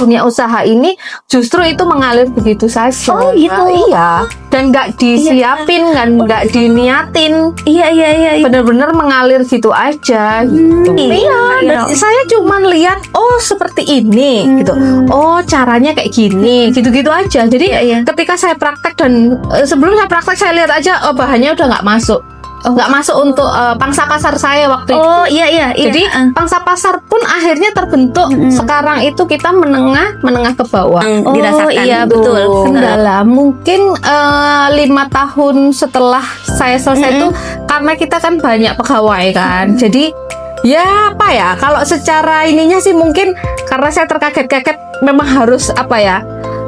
dunia usaha ini justru itu mengalir begitu saja. Oh gitu. Iya. Dan nggak disiapin, nggak diniatin. Iya. Bener-bener mengalir gitu aja. Gitu. Iya. Dan saya cuman lihat, oh seperti ini, gitu. Oh caranya kayak gini, gitu-gitu aja. Jadi ketika saya praktek dan sebelum saya praktek saya lihat aja, oh bahannya udah nggak masuk. Nggak masuk untuk pangsa pasar saya waktu itu. Oh iya. Jadi pangsa pasar pun akhirnya terbentuk. Sekarang itu kita menengah ke bawah. Dirasakan. Iya betul. Kendala mungkin 5 tahun setelah saya selesai itu karena kita kan banyak pegawai kan. Jadi ya apa ya? Kalau secara ininya sih mungkin karena saya terkaget-kaget memang harus apa ya?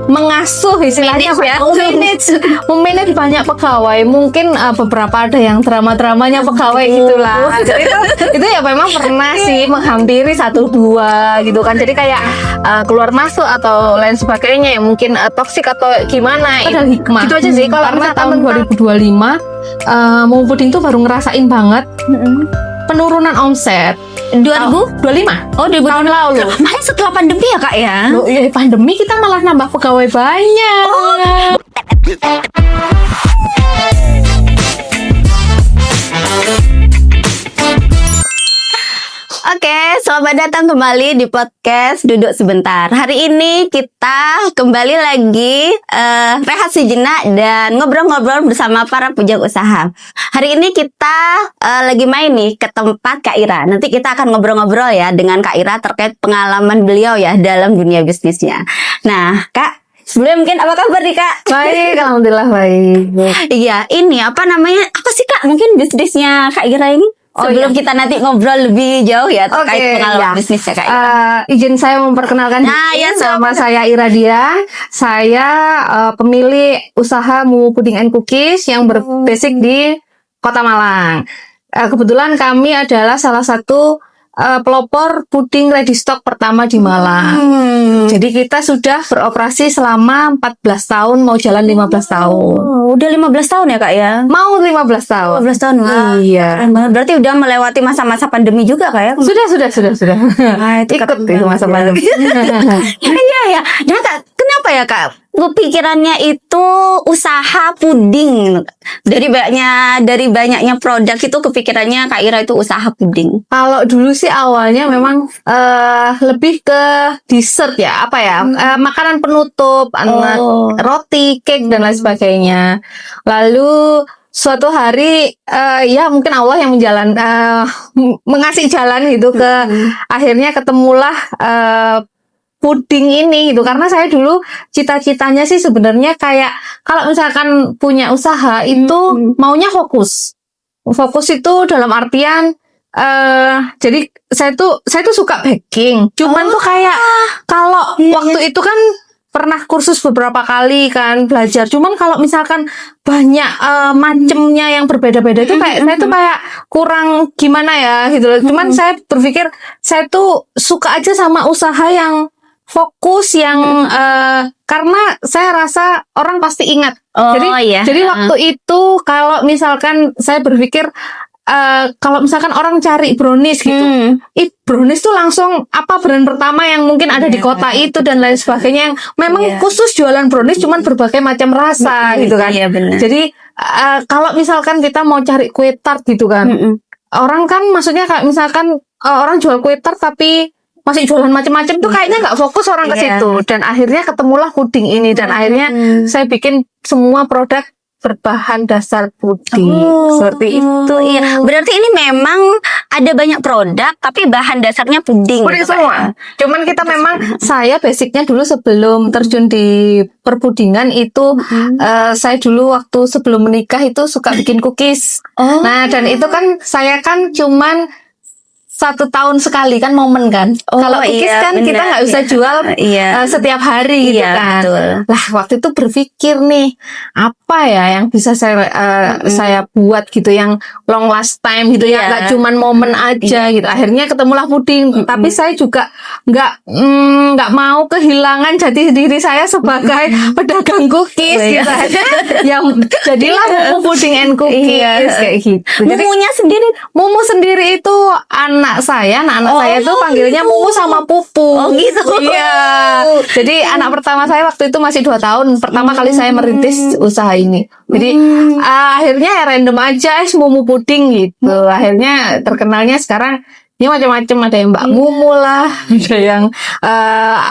Mengasuh istilahnya memanage banyak pegawai. Mungkin beberapa ada yang drama-dramanya pegawai gitulah. Itu ya memang pernah sih menghampiri 1-2 gitu kan. Jadi kayak keluar masuk atau lain sebagainya ya mungkin toksik atau gimana. Itu hikmah. Gitu aja sih. Kalau karena tahun 2025 Momo Puding tuh baru ngerasain banget penurunan omset. 2025? Oh 2025 tahun lalu. Malah setelah pandemi ya kak ya? Loh, iya pandemi kita malah nambah pegawai banyak. Oke, selamat datang kembali di podcast Duduk Sebentar. Hari ini kita kembali lagi rehat sejenak dan ngobrol-ngobrol bersama para pujang usaha. Hari ini kita lagi main nih ke tempat Kak Ira. Nanti kita akan ngobrol-ngobrol ya dengan Kak Ira terkait pengalaman beliau ya dalam dunia bisnisnya. Nah, Kak, sebelumnya mungkin apa kabar nih Kak? Baik, alhamdulillah baik. Iya, ini apa namanya? Apa sih Kak? Mungkin bisnisnya Kak Ira ini? Sebelum kita nanti ngobrol lebih jauh ya terkait pengalaman bisnisnya Kak Ira. Izin saya memperkenalkan diri, nama saya Ira Dia. Saya pemilik usaha Momo Puding and Cookies yang berbasic di Kota Malang. Kebetulan kami adalah salah satu pelopor puding ready stock pertama di Malang. Jadi kita sudah beroperasi selama 14 tahun, mau jalan 15 tahun. Udah 15 tahun ya Kak ya? Mau 15 tahun. 15 tahun. Wah. Iya. Berarti udah melewati masa-masa pandemi juga Kak ya? Sudah. Ikut itu masa pandemi. Iya ya. Nah Kak, kenapa ya Kak? Pikirannya itu usaha puding. Dari banyaknya produk itu kepikirannya Kak Ira itu usaha puding. Kalau dulu sih awalnya memang lebih ke dessert ya, apa ya, makanan penutup, roti, cake dan lain sebagainya. Lalu suatu hari ya mungkin Allah yang mengasih jalan gitu ke akhirnya ketemulah puding ini gitu, karena saya dulu cita-citanya sih sebenarnya kayak kalau misalkan punya usaha itu maunya fokus itu dalam artian jadi saya tuh suka baking, cuman tuh kayak kalau waktu itu kan pernah kursus beberapa kali kan belajar, cuman kalau misalkan banyak macemnya yang berbeda-beda itu kayak saya tuh kayak kurang gimana ya gitu loh. Cuman saya berpikir saya tuh suka aja sama usaha yang fokus yang karena saya rasa orang pasti ingat. Jadi waktu itu kalau misalkan saya berpikir kalau misalkan orang cari brownies gitu, brownies tuh langsung apa brand pertama yang mungkin ada di kota itu dan lain sebagainya yang memang khusus jualan brownies cuman berbagai macam rasa gitu kan. Jadi kalau misalkan kita mau cari kue tart gitu kan, orang kan maksudnya kayak misalkan orang jual kue tart tapi masih jualan macam-macam tuh kayaknya nggak fokus orang ke situ. Dan akhirnya ketemulah puding ini dan akhirnya saya bikin semua produk berbahan dasar puding seperti itu. Iya, berarti ini memang ada banyak produk tapi bahan dasarnya puding. Puding semua. Cuman kita memang saya basicnya dulu sebelum terjun di perpudingan itu saya dulu waktu sebelum menikah itu suka bikin cookies. Nah dan itu kan saya kan cuman 1 tahun sekali kan momen kan. Kalau cookies kan kita nggak bisa jual setiap hari gitu kan. Betul. Lah waktu itu berpikir nih apa ya yang bisa saya buat gitu yang long last time gitu ya, nggak cuman momen aja gitu. Akhirnya ketemulah puding. Tapi saya juga nggak mau kehilangan jati diri saya sebagai pedagang cookies gitu. Yang jadilah Momo Puding and Cookies kayak gitu. Momo sendiri itu anak anak-anak saya tuh panggilnya Mumu sama Pupu. Oh gitu. Iya. Jadi anak pertama saya waktu itu masih 2 tahun. Pertama kali saya merintis usaha ini. Jadi akhirnya ya random aja Mumu Puding gitu. Akhirnya terkenalnya sekarang ini macam-macam, ada yang Mbak Mumu lah, ada yang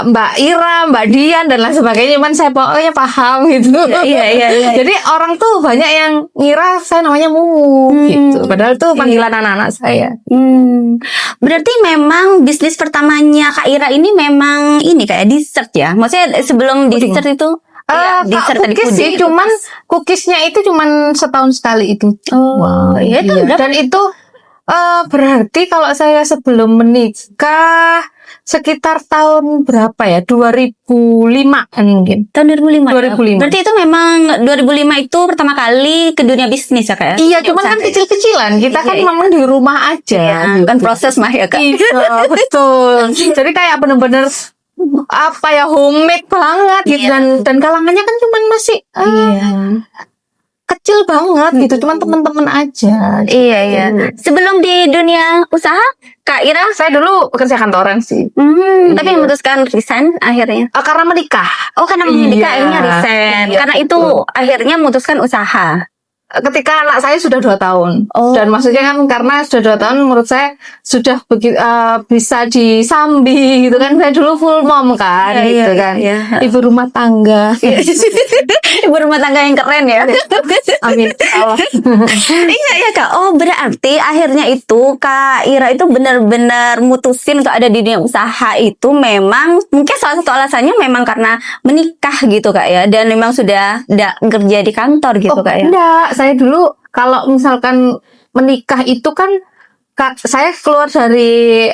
Mbak Ira, Mbak Dian dan lain sebagainya. Cuman saya pokoknya paham gitu. Iya. Jadi orang tuh banyak yang ngira saya namanya Mumu gitu. Padahal tuh panggilan anak-anak saya. Berarti memang bisnis pertamanya Kak Ira ini memang ini kayak dessert ya? Maksudnya sebelum dessert itu dessert tadi cookies sih, puding. cuman cookiesnya itu cuman setahun sekali itu. Oh, iya itu Iya. berapa? Dan itu berarti kalau saya sebelum menikah sekitar tahun berapa ya? 2005-an mungkin. Tahun 2005. 2005. Berarti itu memang 2005 itu pertama kali ke dunia bisnis ya Kak? Iya, cuman kan kecil-kecilan. Kita kan memang di rumah aja. Kan proses mah ya Kak. Iya, betul. Jadi kayak bener-bener apa ya, homemade banget gitu. Dan kalangannya kan cuman masih kecil banget gitu, cuman temen-temen aja. Iya. Sebelum di dunia usaha, Kak Ira, Saya dulu pekerja kantoran sih. tapi memutuskan resign akhirnya. Karena menikah. Oh, karena menikah Iya. akhirnya resign. Iya, Karena itu akhirnya memutuskan usaha. Ketika anak saya sudah 2 tahun. Oh. Dan maksudnya kan karena sudah 2 tahun menurut saya sudah bisa disambi gitu kan. Saya dulu full mom kan gitu kan. Iya. Ibu rumah tangga. Ibu rumah tangga yang keren ya. Amin. Allah. Iya Kak. Oh, berarti akhirnya itu Kak Ira itu benar-benar mutusin untuk ada di dunia usaha itu memang mungkin salah satu alasannya memang karena menikah gitu Kak ya, dan memang sudah tidak kerja di kantor gitu Kak ya. Enggak, saya dulu kalau misalkan menikah itu kan saya keluar dari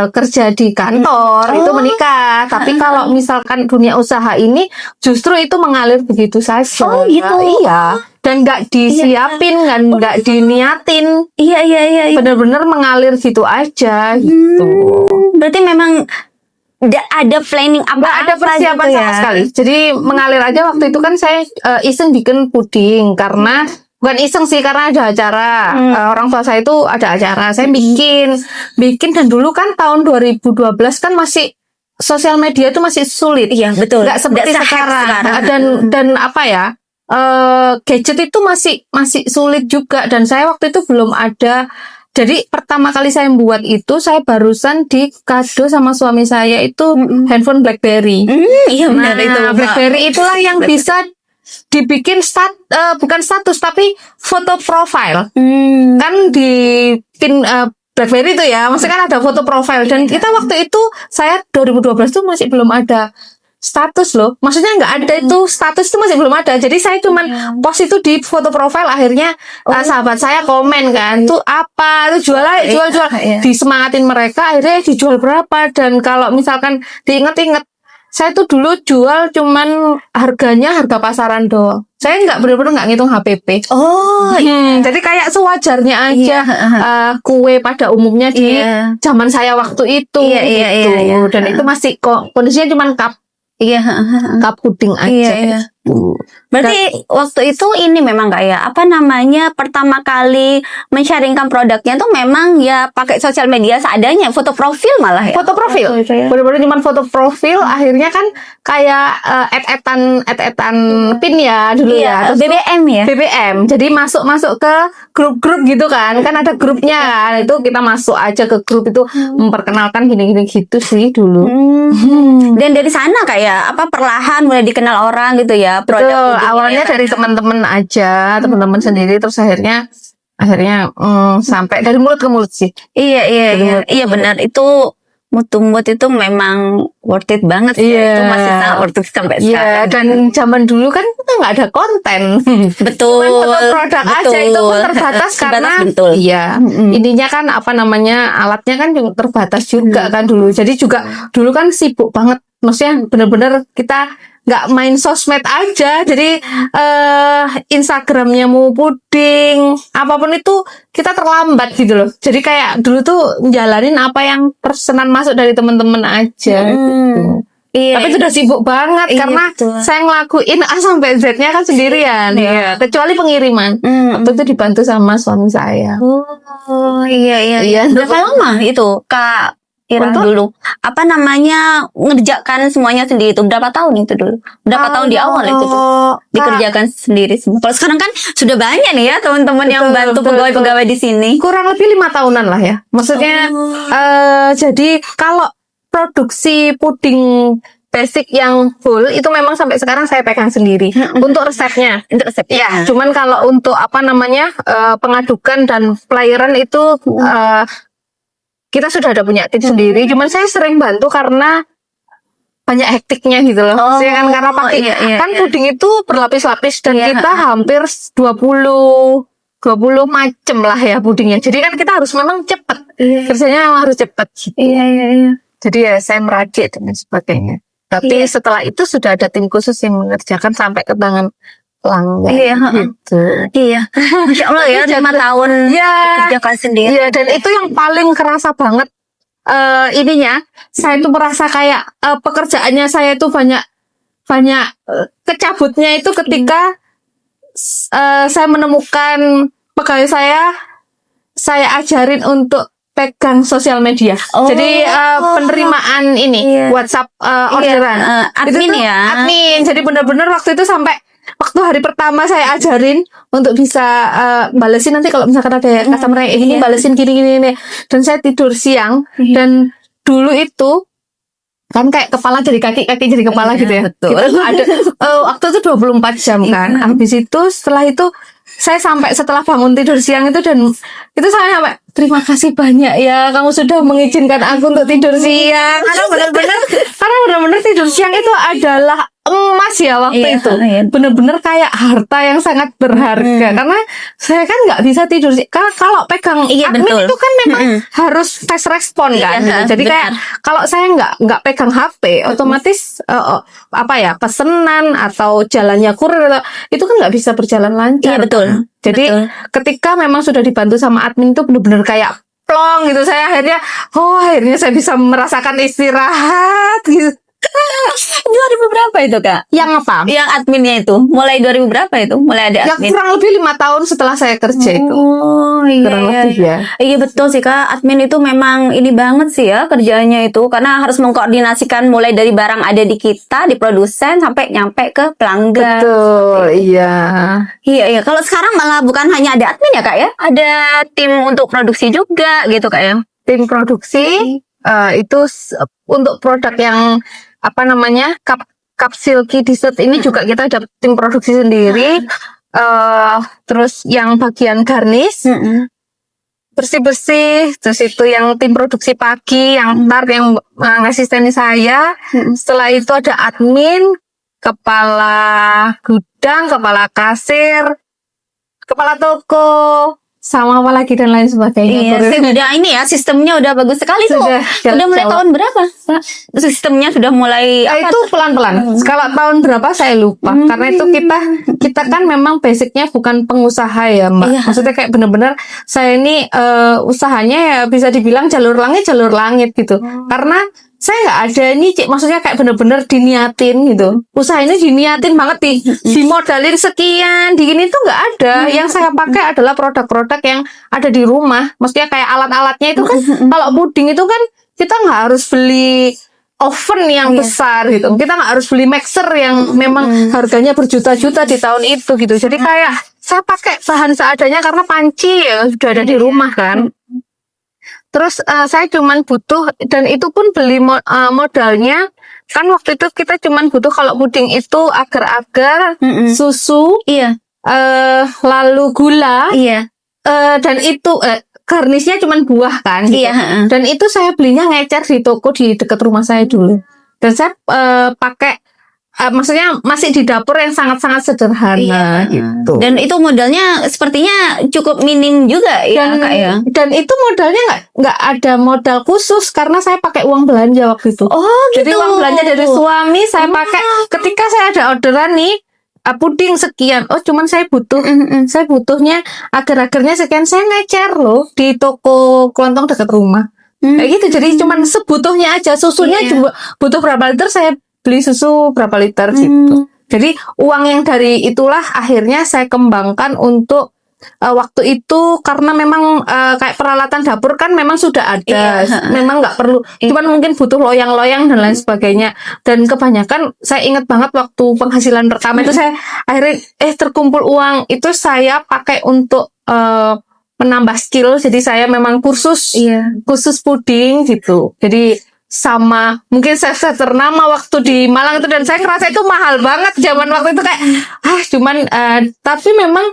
kerja di kantor itu menikah. Tapi kalau misalkan dunia usaha ini justru itu mengalir begitu saja. Oh, gitu. Iya. Dan nggak disiapin, nggak diniatin. Iya. Bener-bener mengalir gitu aja gitu. Berarti memang ada planning apa? Nggak ada persiapan sama sekali. Jadi mengalir aja. Waktu itu kan saya iseng bikin puding karena bukan iseng sih, karena ada acara. Orang tua saya itu ada acara. Saya bikin dan dulu kan tahun 2012 kan masih sosial media itu masih sulit. Iya, betul. Nggak seperti Nggak se-hype sekarang. Dan apa ya? Gadget itu masih sulit juga, dan saya waktu itu belum ada. Jadi pertama kali saya buat itu, saya barusan di kado sama suami saya itu handphone BlackBerry. Iya benar itu. BlackBerry itulah yang bisa dibikin bukan status tapi foto profile. Kan di pin BlackBerry itu ya, maksudnya kan ada foto profile, dan kita waktu itu saya 2012 tuh masih belum ada status loh. Maksudnya nggak ada itu, status itu masih belum ada. Jadi saya cuman post itu di foto profile. Akhirnya sahabat saya komen kan, tuh apa, lu jual. Disemangatin mereka, akhirnya dijual berapa. Dan kalau misalkan diinget-inget, saya tuh dulu jual cuman harga pasaran doang. Saya nggak bener-bener nggak ngitung HPP. Jadi kayak sewajarnya aja. Kue pada umumnya di zaman saya waktu itu. Gitu. Dan itu masih kok kondisinya cuman cup puding aja. Berarti waktu itu ini memang kayak apa namanya, pertama kali men-sharingkan produknya tuh memang ya pakai sosial media seadanya, foto profil malah ya. Foto profil. Bener-bener cuma foto profil. Akhirnya kan kayak add-an pin ya dulu ya. Terus BBM ya. BBM. Jadi masuk ke grup-grup gitu kan. Kan ada grupnya kan. Itu kita masuk aja ke grup itu, memperkenalkan gini-gini gitu sih dulu. Dan dari sana kayak apa perlahan mulai dikenal orang gitu ya. Betul, awalnya dari teman-teman aja, teman-teman sendiri, terus akhirnya sampai dari mulut ke mulut sih. Iya benar, itu mutu-mut itu memang worth it banget ya. Itu masih sangat worth it sampai sekarang. Dan zaman dulu kan kita nggak ada konten. Betul. Foto produk aja itu pun terbatas karena ininya kan apa namanya, alatnya kan juga terbatas juga kan dulu. Jadi juga dulu kan sibuk banget. Maksudnya bener-bener kita nggak main sosmed aja, jadi Instagramnya mau puding, apapun itu kita terlambat gitu loh. Jadi kayak dulu tuh jalanin apa yang pesanan masuk dari teman-teman aja. Gitu. Iya. Tapi sudah sibuk banget Iya, karena betul. saya ngelakuin A sampai Z-nya kan sendirian. Iya. Kecuali pengiriman. Waktu itu dibantu sama suami saya. Oh iya. Iya. Berapa lama itu Kak Ira Untuk? dulu? Apa namanya ngerjakan semuanya sendiri itu? Berapa tahun itu dulu? Berapa tahun di awal itu tuh? Dikerjakan sendiri semua. Kalau sekarang kan sudah banyak nih ya teman-teman yang Betul, bantu betul, pegawai-pegawai di sini. Kurang lebih 5 tahunan lah ya. Maksudnya jadi kalau produksi puding basic yang full itu memang sampai sekarang saya pegang sendiri untuk resepnya. Untuk resep. Ya, cuman kalau untuk apa namanya pengadukan dan pelayaran itu kita sudah ada punya tim sendiri. Cuman saya sering bantu karena banyak hektiknya gitu loh. Maksudnya kan karena pakai kan puding itu berlapis-lapis dan kita hampir 20 macam lah ya pudingnya. Jadi kan kita harus memang cepat. Kerjanya memang harus cepat gitu. Iya. Jadi ya saya merajik dan sebagainya. Tapi setelah itu sudah ada tim khusus yang mengerjakan sampai ke tangan pelanggan. Gitu. Iya. Masya Allah ya 5 tahun kerjakan sendiri. Iya, dan itu yang paling kerasa banget ininya. Saya tuh merasa kayak pekerjaannya saya itu banyak kecabutnya itu ketika saya menemukan pegawai saya ajarin untuk pegang sosial media. Jadi penerimaan ini WhatsApp orderan. Admin itu ya. Admin. Jadi benar-benar waktu itu sampai waktu hari pertama saya ajarin untuk bisa balesin nanti kalau misalkan ada customer yang ini balesin gini. Dan saya tidur siang dan dulu itu kan kayak kepala jadi kaki jadi kepala gitu ya. Betul. Gitu, ada waktu itu 24 jam kan. Habis itu setelah itu saya sampai setelah bangun tidur siang itu dan itu saya sampai terima kasih banyak ya kamu sudah mengizinkan aku untuk tidur siang karena benar-benar tidur siang itu adalah emas ya waktu itu benar-benar kayak harta yang sangat berharga karena saya kan nggak bisa tidur karena kalau pegang admin itu kan memang harus fast respon kan gitu. Jadi kayak kalau saya nggak pegang HP otomatis pesenan atau jalannya kurir itu kan nggak bisa berjalan lancar. Iya betul. Jadi ketika memang sudah dibantu sama admin itu benar-benar kayak plong gitu saya akhirnya saya bisa merasakan istirahat gitu. 2000 berapa itu Kak? Yang apa? Yang adminnya itu mulai 2000 berapa itu? Mulai ada admin? Yang kurang lebih 5 tahun setelah saya kerja itu. Oh iya. Kurang lebih ya. Iya betul sih Kak. Admin itu memang ini banget sih ya kerjanya itu karena harus mengkoordinasikan mulai dari barang ada di kita, di produsen sampai nyampe ke pelanggan. Betul, iya. Iya. Kalau sekarang malah bukan hanya ada admin ya Kak ya, ada tim untuk produksi juga gitu Kak ya. Tim produksi itu untuk produk yang apa namanya cup silky dessert ini juga kita ada tim produksi sendiri. Terus yang bagian garnish bersih-bersih, terus itu yang tim produksi pagi yang ntar yang ngasisteni saya. Setelah itu ada admin, kepala gudang, kepala kasir, kepala toko, sama apa lagi dan lain sebagainya. Iya, udah ini ya sistemnya udah bagus sekali tuh. Udah mulai tahun berapa? Sistemnya sudah mulai itu pelan-pelan. Kalau tahun berapa saya lupa. Karena itu kita kan memang basicnya bukan pengusaha ya, Mbak. Iya. Maksudnya kayak bener-bener saya ini usahanya ya bisa dibilang jalur langit gitu. Karena saya nggak ada ini, maksudnya kayak bener-bener diniatin gitu. Usaha ini diniatin banget dimodalin sekian, digini tuh nggak ada. Yang saya pakai adalah produk-produk yang ada di rumah. Maksudnya kayak alat-alatnya itu kan, kalau puding itu kan kita nggak harus beli oven yang besar gitu. Kita nggak harus beli mixer yang memang harganya berjuta-juta di tahun itu gitu. Jadi kayak saya pakai bahan seadanya karena panci ya sudah ada di rumah kan. Terus saya cuman butuh, dan itu pun beli modalnya kan waktu itu kita cuman butuh kalau puding itu agar-agar, susu, lalu gula, dan itu garnisnya cuman buah kan gitu. Dan itu saya belinya ngecer di toko di dekat rumah saya dulu. Dan saya pakai maksudnya masih di dapur yang sangat-sangat sederhana gitu. Dan itu modalnya sepertinya cukup minim juga ya Kak ya. Dan itu modalnya nggak ada modal khusus karena saya pakai uang belanja waktu itu. Oh gitu. Jadi uang belanja dari suami saya pakai ketika saya ada orderan nih puding sekian. Oh cuman saya butuhnya agar-agarnya sekian, saya ngecer loh di toko kelontong dekat rumah. Kayak gitu, jadi cuman sebutuhnya aja. Susunya juga butuh berapa liter saya beli susu berapa liter gitu. Jadi uang yang dari itulah akhirnya saya kembangkan untuk waktu itu, karena memang kayak peralatan dapur kan memang sudah ada, memang nggak perlu, cuman mungkin butuh loyang-loyang dan lain sebagainya. Dan kebanyakan saya ingat banget waktu penghasilan pertama itu saya akhirnya terkumpul uang itu saya pakai untuk menambah skill. Jadi saya memang khusus puding gitu. Jadi sama mungkin chef ternama waktu di Malang itu, dan saya ngerasa itu mahal banget zaman waktu itu, kayak cuman tapi memang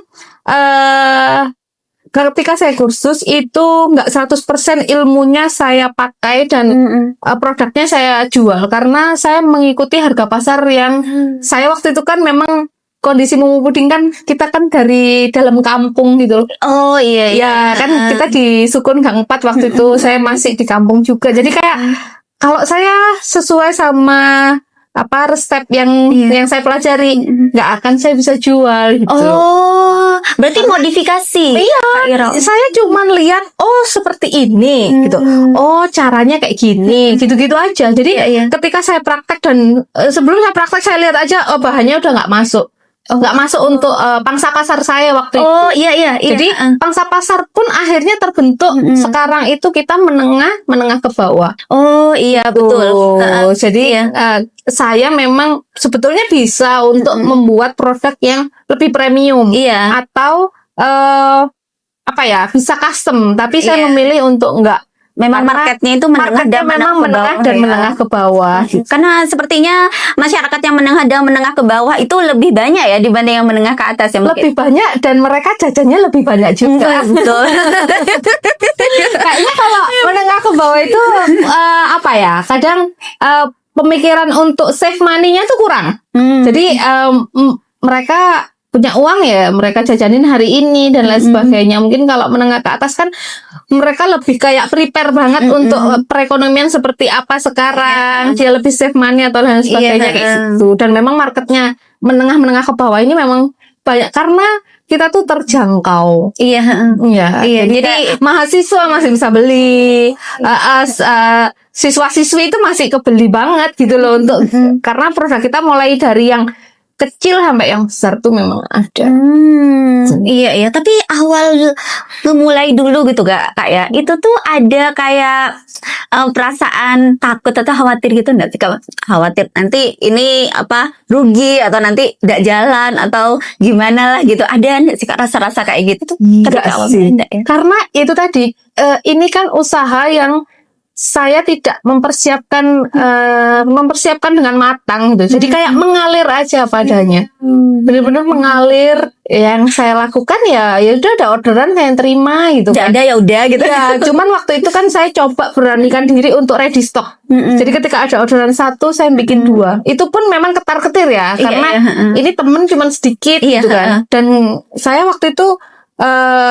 ketika saya kursus itu nggak 100% ilmunya saya pakai dan produknya saya jual, karena saya mengikuti harga pasar yang saya waktu itu kan memang kondisi Mumu Puding kan kita kan dari dalam kampung gitu loh. Oh iya. Kan kita di Sukun Gang 4 waktu itu, saya masih di kampung juga. Jadi kayak kalau saya sesuai sama resep yang saya pelajari, nggak akan saya bisa jual gitu. Oh, berarti modifikasi. Iya, saya cuman lihat seperti ini gitu. Oh, caranya kayak gini, gitu-gitu aja. Jadi ketika saya praktek dan sebelum saya praktek saya lihat aja bahannya udah nggak masuk. Nggak masuk untuk pangsa pasar saya waktu itu. Oh iya. Jadi pangsa pasar pun akhirnya terbentuk. Sekarang itu kita menengah ke bawah. Oh iya betul. Jadi saya memang sebetulnya bisa untuk membuat produk yang lebih premium. Atau bisa custom. Tapi saya memilih untuk enggak. Memang marketnya itu menengah dan menengah ke bawah. Karena sepertinya masyarakat yang menengah dan menengah ke bawah itu lebih banyak ya dibanding yang menengah ke atas ya. Lebih banyak dan mereka jajannya lebih banyak juga. Betul. Kayaknya kalau menengah ke bawah itu kadang pemikiran untuk save money-nya tuh kurang. Jadi mereka punya uang ya, mereka jajanin hari ini dan lain sebagainya. Mungkin kalau menengah ke atas kan mereka lebih kayak prepare banget untuk perekonomian seperti apa sekarang. Dia lebih save money atau lain sebagainya kayak gitu. Dan memang marketnya menengah ke bawah ini memang banyak karena kita tuh terjangkau. Jadi mahasiswa masih bisa beli, siswa-siswi itu masih kebeli banget gitu loh, untuk karena produk kita mulai dari yang kecil sampai yang besar tuh memang ada. Iya. Tapi awal memulai dulu gitu Kak ya, itu tuh ada kayak perasaan takut atau khawatir gitu nggak sih Kak? Khawatir nanti ini rugi atau nanti nggak jalan atau gimana lah gitu. Ada nggak sih Kak rasa-rasa kayak gitu tuh? Enggak sih. Karena itu tadi ini kan usaha yang saya tidak mempersiapkan dengan matang gitu. Jadi kayak mengalir aja padanya. Benar-benar mengalir. Yang saya lakukan ya udah ada orderan saya terima gitu. Ada ya udah gitu. Ya, cuman waktu itu kan saya coba beranikan diri untuk ready stock. Jadi ketika ada orderan 1 saya bikin 2. Itu pun memang ketar-ketir ya, karena ini temen cuman sedikit gitu kan. Dan saya waktu itu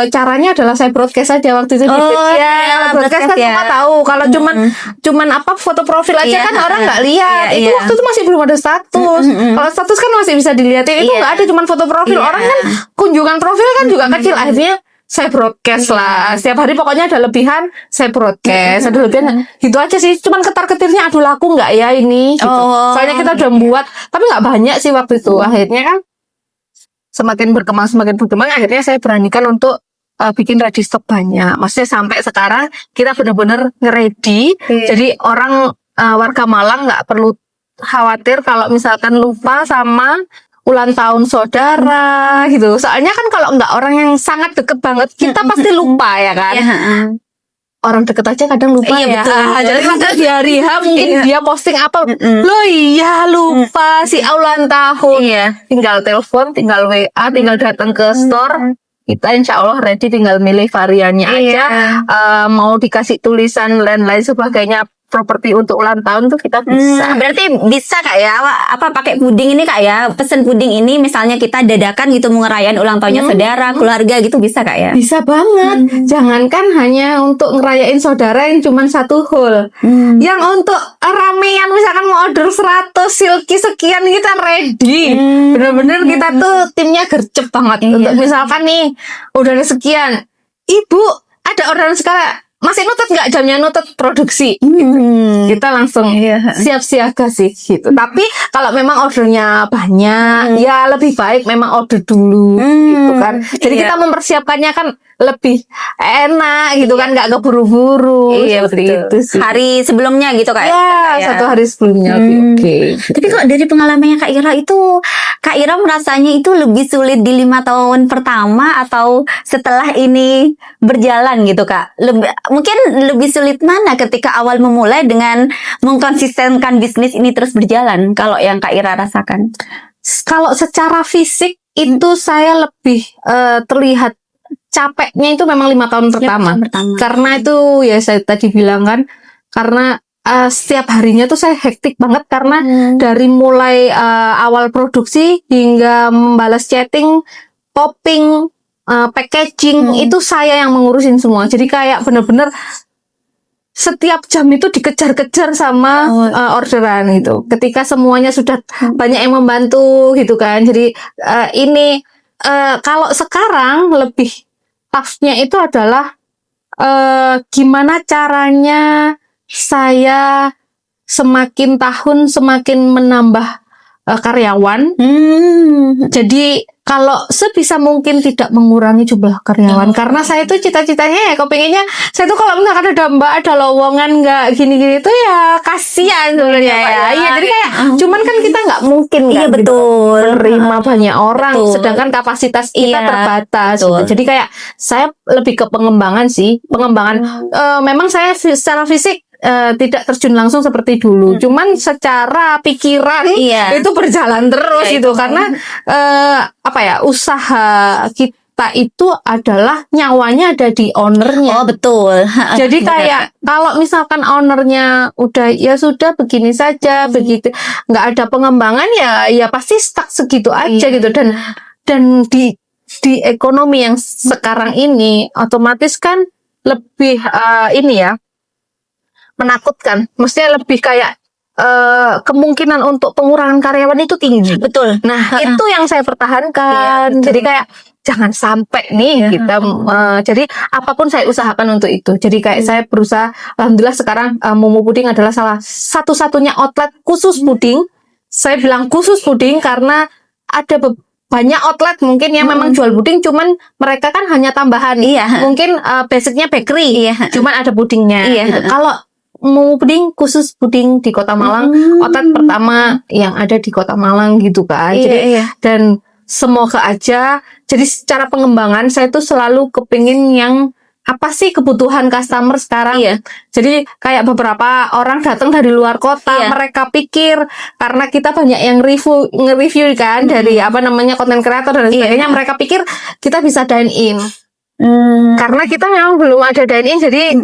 caranya adalah saya broadcast aja waktu itu. Broadcast kan semua tahu. Kalau cuman foto profil aja kan orang nggak lihat. Itu waktu itu masih belum ada status. Kalau status kan masih bisa dilihat. Itu nggak ada, cuman foto profil. Orang kan kunjungan profil kan juga kecil. Akhirnya saya broadcast lah. Setiap hari pokoknya ada lebihan, saya broadcast. Ada lebihan, gitu aja sih. Cuman ketar-ketirnya, aduh laku nggak ya ini? Gitu. Soalnya kita udah buat, tapi nggak banyak sih waktu itu. Akhirnya kan semakin berkembang, akhirnya saya beranikan untuk bikin ready stock banyak. Maksudnya sampai sekarang kita benar-benar nge-ready. Jadi orang warga Malang nggak perlu khawatir kalau misalkan lupa sama ulang tahun saudara gitu. Soalnya kan kalau nggak orang yang sangat deket banget, kita pasti lupa ya kan. Orang deket aja kadang lupa ya. Jadi kadang di hari H mungkin dia posting apa, loh iya lupa si ulang tahun. Tinggal telepon, tinggal WA, tinggal datang ke store. Kita insya Allah ready, tinggal milih variannya aja. Mau dikasih tulisan dan lain sebagainya, properti untuk ulang tahun tuh kita bisa. Berarti bisa Kak ya, pakai puding ini Kak ya, pesen puding ini misalnya kita dadakan gitu mau ngerayain ulang tahunnya saudara, keluarga gitu, bisa Kak ya? Bisa banget. Jangankan hanya untuk ngerayain saudara yang cuma 1 hole. Yang untuk ramean misalkan mau order 100 silky sekian, kita ready. Bener-bener kita tuh timnya gercep banget. Untuk misalkan nih udah ada sekian, Ibu ada orderan sekarang, masih nutut nggak jamnya nutut produksi. Kita langsung siap siaga sih gitu. Tapi kalau memang ordernya banyak, ya lebih baik memang order dulu gitu kan. Jadi kita mempersiapkannya kan lebih enak gitu kan, nggak keburu-buru. Iya, seperti betul. itu sih. Hari sebelumnya gitu Kak. Ya, 1 hari sebelumnya. Oke. Tapi kok dari pengalamannya Kak Ira itu, Kak Ira merasanya itu lebih sulit di 5 tahun pertama atau setelah ini berjalan gitu Kak? Mungkin lebih sulit mana ketika awal memulai dengan mengkonsistenkan bisnis ini terus berjalan, kalau yang Kak Ira rasakan? Kalau secara fisik itu saya lebih terlihat capeknya itu memang 5 tahun pertama. Karena itu ya saya tadi bilang kan, karena setiap harinya tuh saya hektik banget karena dari mulai awal produksi hingga membalas chatting, popping, packaging itu saya yang mengurusin semua. Jadi kayak bener-bener setiap jam itu dikejar-kejar sama orderan gitu. Ketika semuanya sudah banyak yang membantu gitu kan. Jadi ini kalau sekarang lebih toughnya itu adalah gimana caranya saya semakin tahun semakin menambah karyawan. Jadi kalau sebisa mungkin tidak mengurangi jumlah karyawan, karena saya tuh cita-citanya ya kepinginnya saya tuh kalau misalkan ada mbak, ada lowongan nggak gini-gini itu ya kasihan sebenarnya ya. Iya, jadi kayak cuman kan kita nggak mungkin Iya, kan betul. menerima banyak orang, Betul. sedangkan kapasitas kita Iya, terbatas. betul. Jadi kayak saya lebih ke pengembangan sih, pengembangan. Memang saya secara fisik tidak terjun langsung seperti dulu, cuman secara pikiran itu berjalan terus gitu, karena apa ya, usaha kita itu adalah nyawanya ada di ownernya. Oh betul. Jadi kayak kalau misalkan ownernya udah ya sudah begini saja, begitu nggak ada pengembangan ya pasti stuck segitu aja gitu. Dan di ekonomi yang sekarang ini otomatis kan lebih ini ya, menakutkan. Maksudnya lebih kayak kemungkinan untuk pengurangan karyawan itu tinggi. Betul. Nah, itu yang saya pertahankan. Jadi kayak jangan sampai nih kita jadi apapun saya usahakan untuk itu. Jadi kayak saya berusaha, alhamdulillah sekarang Momo Puding adalah salah satu-satunya outlet khusus puding. Saya bilang khusus puding karena ada banyak outlet mungkin yang memang jual puding, cuman mereka kan hanya tambahan. Mungkin basicnya bakery, cuman ada pudingnya. Gitu. Kalau mau puding khusus puding di Kota Malang, outlet pertama yang ada di Kota Malang gitu kan. Jadi dan semoga aja, jadi secara pengembangan saya tuh selalu kepingin yang apa sih kebutuhan customer sekarang. Jadi kayak beberapa orang datang dari luar kota, mereka pikir karena kita banyak yang nge-review kan dari apa namanya konten kreator dan sebagainya, mereka pikir kita bisa dine in. Karena kita memang belum ada dine-in, jadi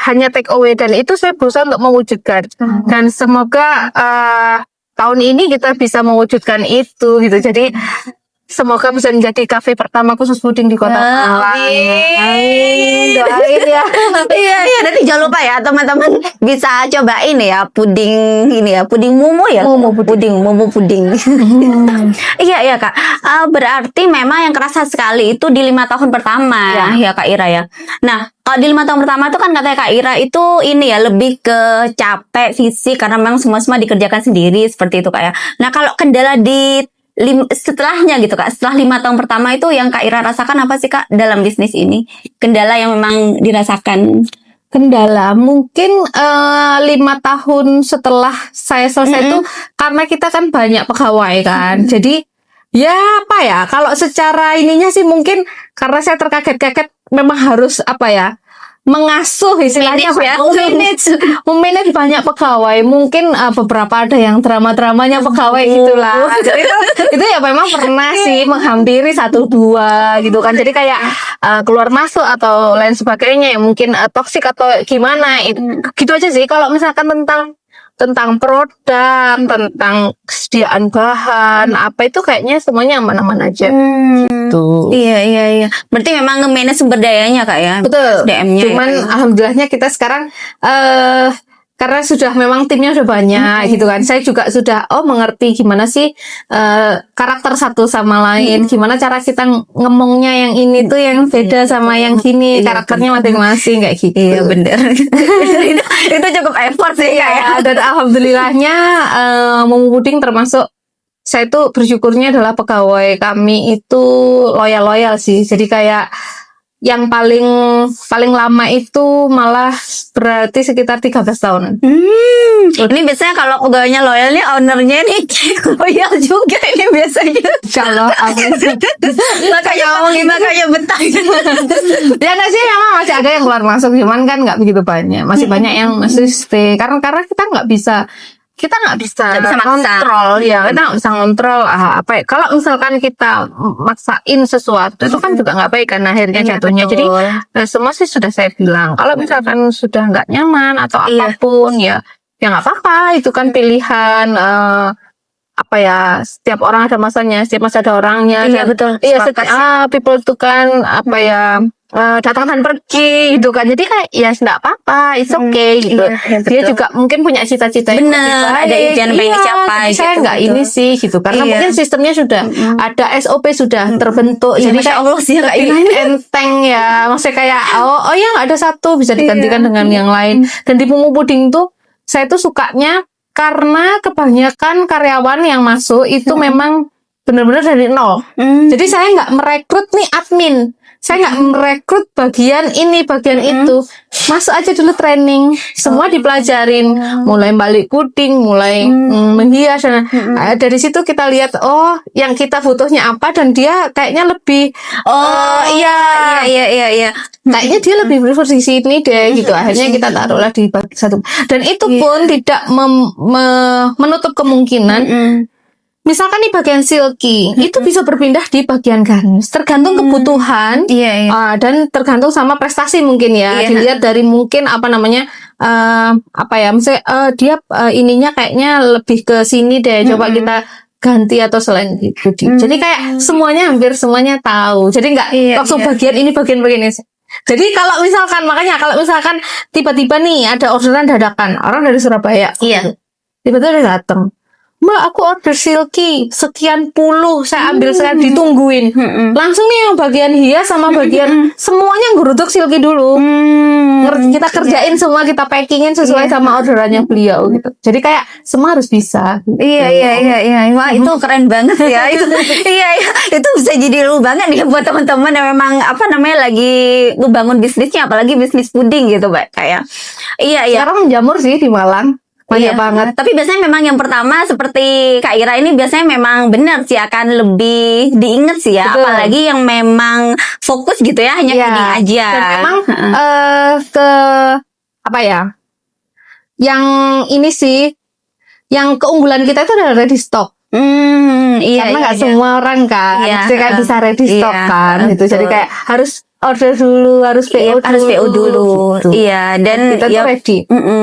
hanya take away, dan itu saya berusaha untuk mewujudkan. Dan semoga tahun ini kita bisa mewujudkan itu gitu. Jadi semoga bisa menjadi kafe pertama khusus puding di Kota Malang. Amin. Doain ya. Iya, nanti jangan lupa ya teman-teman bisa cobain ya puding ini ya, puding Momo ya. Momo puding. Iya Kak. Berarti memang yang kerasa sekali itu di 5 tahun pertama ya Kak Ira ya. Nah, kalau di 5 tahun pertama itu kan katanya Kak Ira itu ini ya lebih ke capek fisik karena memang semua dikerjakan sendiri seperti itu Kak ya. Nah, kalau kendala di setelahnya gitu Kak, setelah 5 tahun pertama itu yang Kak Ira rasakan apa sih Kak dalam bisnis ini? Kendala yang memang dirasakan? Kendala mungkin 5 tahun setelah saya selesai itu karena kita kan banyak pegawai kan. Jadi ya apa ya, kalau secara ininya sih mungkin karena saya terkaget-kaget memang harus apa ya, mengasuh istilahnya, memanage banyak pegawai. Mungkin beberapa ada yang drama-dramanya pegawai gitulah. Jadi itu ya memang pernah sih menghampiri 1-2 gitu kan. Jadi kayak keluar masuk atau lain sebagainya, ya mungkin toksik atau gimana itu. Gitu aja sih kalau misalkan tentang produk, tentang kesediaan bahan, apa itu kayaknya semuanya aman-aman aja. Gitu. Iya. Berarti memang nge-manage sumber dayanya Kak ya. Betul. SDM-nya. Cuman alhamdulillahnya kita sekarang karena sudah memang timnya udah banyak gitu kan. Saya juga sudah mengerti gimana sih karakter satu sama lain, gimana cara kita ngomongnya yang ini tuh yang beda sama yang gini, karakternya masing-masing kayak gitu. Iya bener. itu cukup effort sih ya. Dan alhamdulillahnya Momo Puding termasuk, saya tuh bersyukurnya adalah pegawai kami itu loyal sih. Jadi kayak yang paling lama itu malah berarti sekitar 13 tahunan. Ini biasanya kalau pegawainya loyal nih, ownernya nih loyal juga ini biasanya. Insyaallah amin. makanya betah. Ya nggak sih, memang masih ada yang keluar masuk, cuman kan nggak begitu banyak. Masih banyak yang masih stay karena kita nggak bisa kontrol ya, kita nggak bisa kontrol apa ya. Kalau misalkan kita maksain sesuatu itu kan juga nggak baik kan akhirnya jatuhnya. Jadi semua sih sudah saya bilang, kalau misalkan sudah nggak nyaman atau apapun ya nggak apa-apa, itu kan pilihan. Apa ya, setiap orang ada masanya, setiap masa ada orangnya. Iya betul. Iya, people itu kan apa ya, datang dan pergi gitu kan. Jadi kayak ya enggak apa-apa, it's okay gitu. Iya, Dia juga mungkin punya cita-cita yang bener, lebih baik. ada impian pengen dicapai Saya gitu, enggak betul. ini sih gitu. Karena mungkin sistemnya sudah ada, SOP sudah terbentuk. Ya, Jadi Masya Allah sih kayak lebih gini. enteng ya. Maksudnya kayak oh ya nggak ada satu bisa digantikan dengan yang lain. Dan di Momo Puding tuh saya tuh sukanya karena kebanyakan karyawan yang masuk itu memang benar-benar dari nol. Jadi saya nggak merekrut nih admin. Saya nggak merekrut bagian ini, bagian itu. Masuk aja dulu training. Semua dipelajarin. Mulai balik puding, mulai menghias. Dan dari situ kita lihat, yang kita butuhnya apa. Dan dia kayaknya lebih... Iya. Kayaknya dia lebih prefer di sini deh gitu. Akhirnya kita taruhlah di satu. Dan itu pun tidak menutup kemungkinan. Misalkan di bagian silky itu bisa berpindah di bagian garnish, tergantung kebutuhan, dan tergantung sama prestasi mungkin ya. Dilihat dari mungkin misalnya dia ininya kayaknya lebih ke sini deh, coba kita ganti atau selain itu. Jadi kayak hampir semuanya tahu. Jadi nggak langsung bagian ini, bagian ini. Jadi kalau misalkan tiba-tiba nih ada orderan dadakan orang dari Surabaya, tiba-tiba dia datang. Mbak, aku order silky sekian puluh, saya ambil sekian, ditungguin. Langsung nih yang bagian hias sama bagian semuanya geruduk silky dulu. Kita kerjain semua, kita packingin sesuai sama orderannya beliau gitu. Jadi kayak semua harus bisa. Iya. Wah, itu keren banget ya. Itu bisa jadi lu banget nih buat teman-teman yang memang lagi ngebangun bisnisnya, apalagi bisnis puding gitu, Mbak. Kayak Sekarang menjamur sih di Malang. Banyak banget. Tapi biasanya memang yang pertama seperti Kak Ira ini biasanya memang benar sih akan lebih diingat sih ya. Betul. Apalagi yang memang fokus gitu ya, hanya puding aja. Dan memang yang ini sih, yang keunggulan kita itu adalah ready stock. Karena nggak semua orang kan, kayak bisa ready stock kan, gitu. Jadi kayak harus order dulu, harus PO dulu. Gitu. Iya, dan kita tuh ready.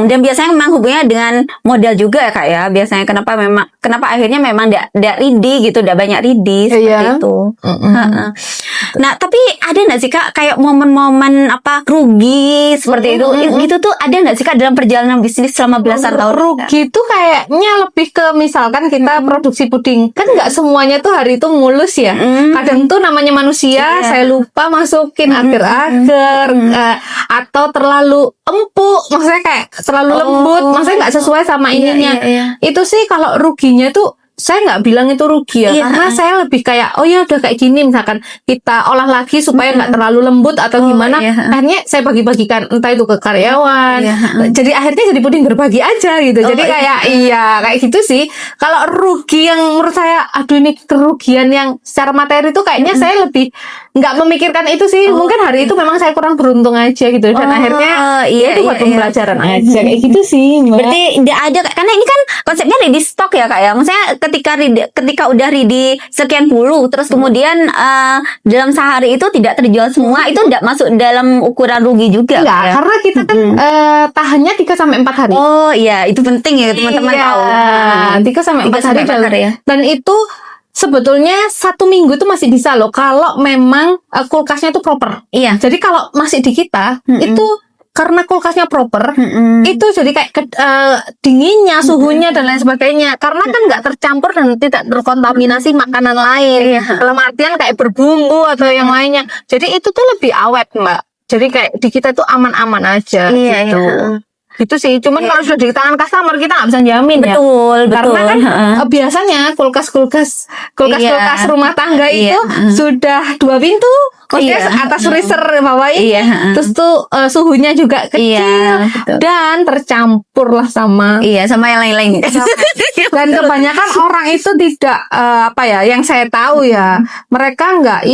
Dan biasanya memang hubungannya dengan modal juga ya Kak ya. Biasanya kenapa akhirnya memang tidak ready gitu, tidak banyak ready seperti itu. Nah, tapi ada nggak sih Kak kayak momen-momen rugi seperti itu? Gitu tuh ada nggak sih Kak dalam perjalanan bisnis selama belasan tahun? Rugi tuh kayaknya lebih ke misalkan kita produksi puding. Kan nggak semuanya tuh hari itu mulus ya. Kadang tuh namanya manusia, saya lupa masukin agar-agar atau terlalu empuk, maksudnya kayak terlalu lembut, maksudnya nggak sesuai sama ininya. Itu sih kalau ruginya tuh saya nggak bilang itu rugi ya, karena saya lebih kayak udah kayak gini, misalkan kita olah lagi supaya nggak terlalu lembut atau gimana, akhirnya saya bagi-bagikan entah itu ke karyawan, jadi akhirnya jadi puding berbagi aja gitu. Jadi kayak kayak gitu sih. Kalau rugi yang menurut saya ini kerugian yang secara materi itu kayaknya saya lebih nggak memikirkan itu sih. Mungkin hari itu memang saya kurang beruntung aja gitu, dan akhirnya itu buat pembelajaran aja kayak gitu sih, Mbak. Berarti tidak ada, karena ini kan konsepnya ready stock ya Kak ya. Maksudnya ketika udah ready sekian puluh, terus kemudian dalam sehari itu tidak terjual semua, itu tidak masuk dalam ukuran rugi juga. Enggak, karena kita kan tahannya 3-4 hari. Oh iya, itu penting ya teman-teman tahu. 3-4 hari ya. Dan itu sebetulnya 1 minggu tuh masih bisa loh kalau memang kulkasnya tuh proper. Iya. Jadi kalau masih di kita itu karena kulkasnya proper, itu jadi kayak dinginnya, suhunya dan lain sebagainya. Karena kan nggak tercampur dan tidak terkontaminasi makanan lain. Dalam artian kayak berbumbu atau yang lainnya. Jadi itu tuh lebih awet, Mbak. Jadi kayak di kita itu aman-aman aja gitu. Itu sih, cuman kalau sudah di tangan customer kita nggak bisa jamin ya. Betul. Karena kan biasanya kulkas rumah tangga itu sudah 2 pintu, atas freezer bawah ini, terus tuh suhunya juga kecil dan tercampur lah sama sama yang lain-lain. Dan kebanyakan orang itu tidak yang saya tahu ya, mereka nggak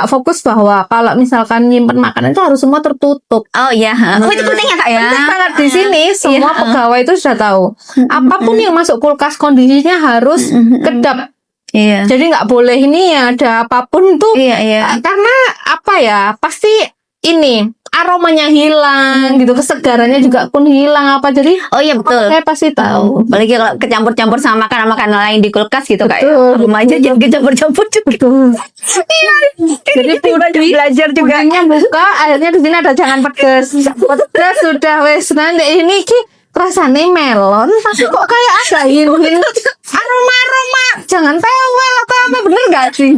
fokus bahwa kalau misalkan nyimpen makanan itu harus semua tertutup. Itu penting ya Kak ya. Penting banget di sini, semua pegawai itu sudah tahu. Apapun yang masuk kulkas kondisinya harus kedap. Jadi nggak boleh ini ada apapun tuh. Karena pasti ini aromanya hilang gitu, kesegarannya juga pun hilang jadi betul. Saya pasti tahu. Apalagi kalau kecampur-campur sama makanan-makanan lain di kulkas gitu Kak. Rumah aja jadi kecampur-campur juga. Jadi belajar juga. Pudingnya buka, akhirnya di sini ada jangan pedes. Pedes sudah wes nanti ini rasanya melon tapi kok kayak ada aroma jangan tewel atau apa, bener gak sih?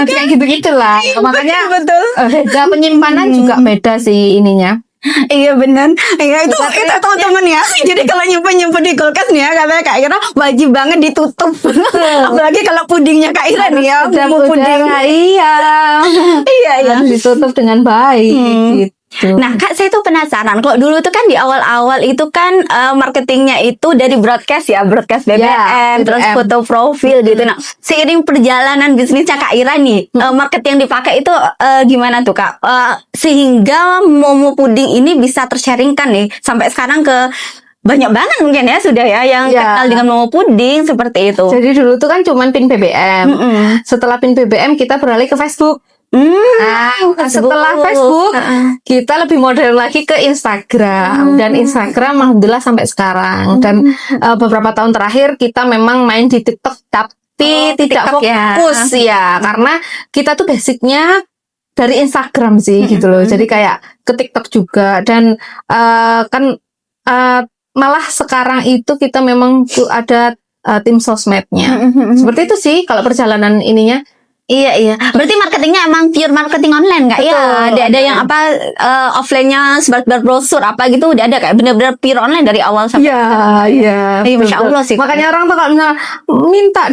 Kayak gitu lah. Makanya betul. Beda penyimpanan juga beda sih ininya. Iya benar. Itu teman-teman ya. Jadi kalau nyimpen di kulkas nih ya, katanya Kak Ira wajib banget ditutup. Apalagi kalau pudingnya Kak Ira nih ya, puding. Harus ditutup dengan baik gitu. Nah Kak, saya tuh penasaran. Kalau dulu tuh kan di awal-awal itu kan marketingnya itu dari broadcast BBM, terus foto profil gitu. Nah, seiring perjalanan bisnisnya Kak Ira nih, marketing yang dipakai itu gimana tuh Kak? Sehingga Momo Puding ini bisa tersharingkan nih sampai sekarang ke banyak banget mungkin ya sudah ya yang kenal dengan Momo Puding seperti itu. Jadi dulu tuh kan cuman pin BBM. Setelah pin BBM kita beralih ke Facebook. Setelah Facebook kita lebih modern lagi ke Instagram dan Instagram alhamdulillah sampai sekarang dan beberapa tahun terakhir kita memang main di TikTok tapi tidak fokus ya karena kita tuh basicnya dari Instagram sih gitu loh, jadi kayak ke TikTok juga dan malah sekarang itu kita memang tuh ada tim sosmednya seperti itu sih kalau perjalanan ininya. Iya. Berarti marketingnya emang pure marketing online nggak ya? Ada yang offline-nya sebar brosur apa gitu udah ada kayak bener-bener pure online dari awal sampai. Iya. Masya Allah sih. Makanya orang tuh kalau misalnya minta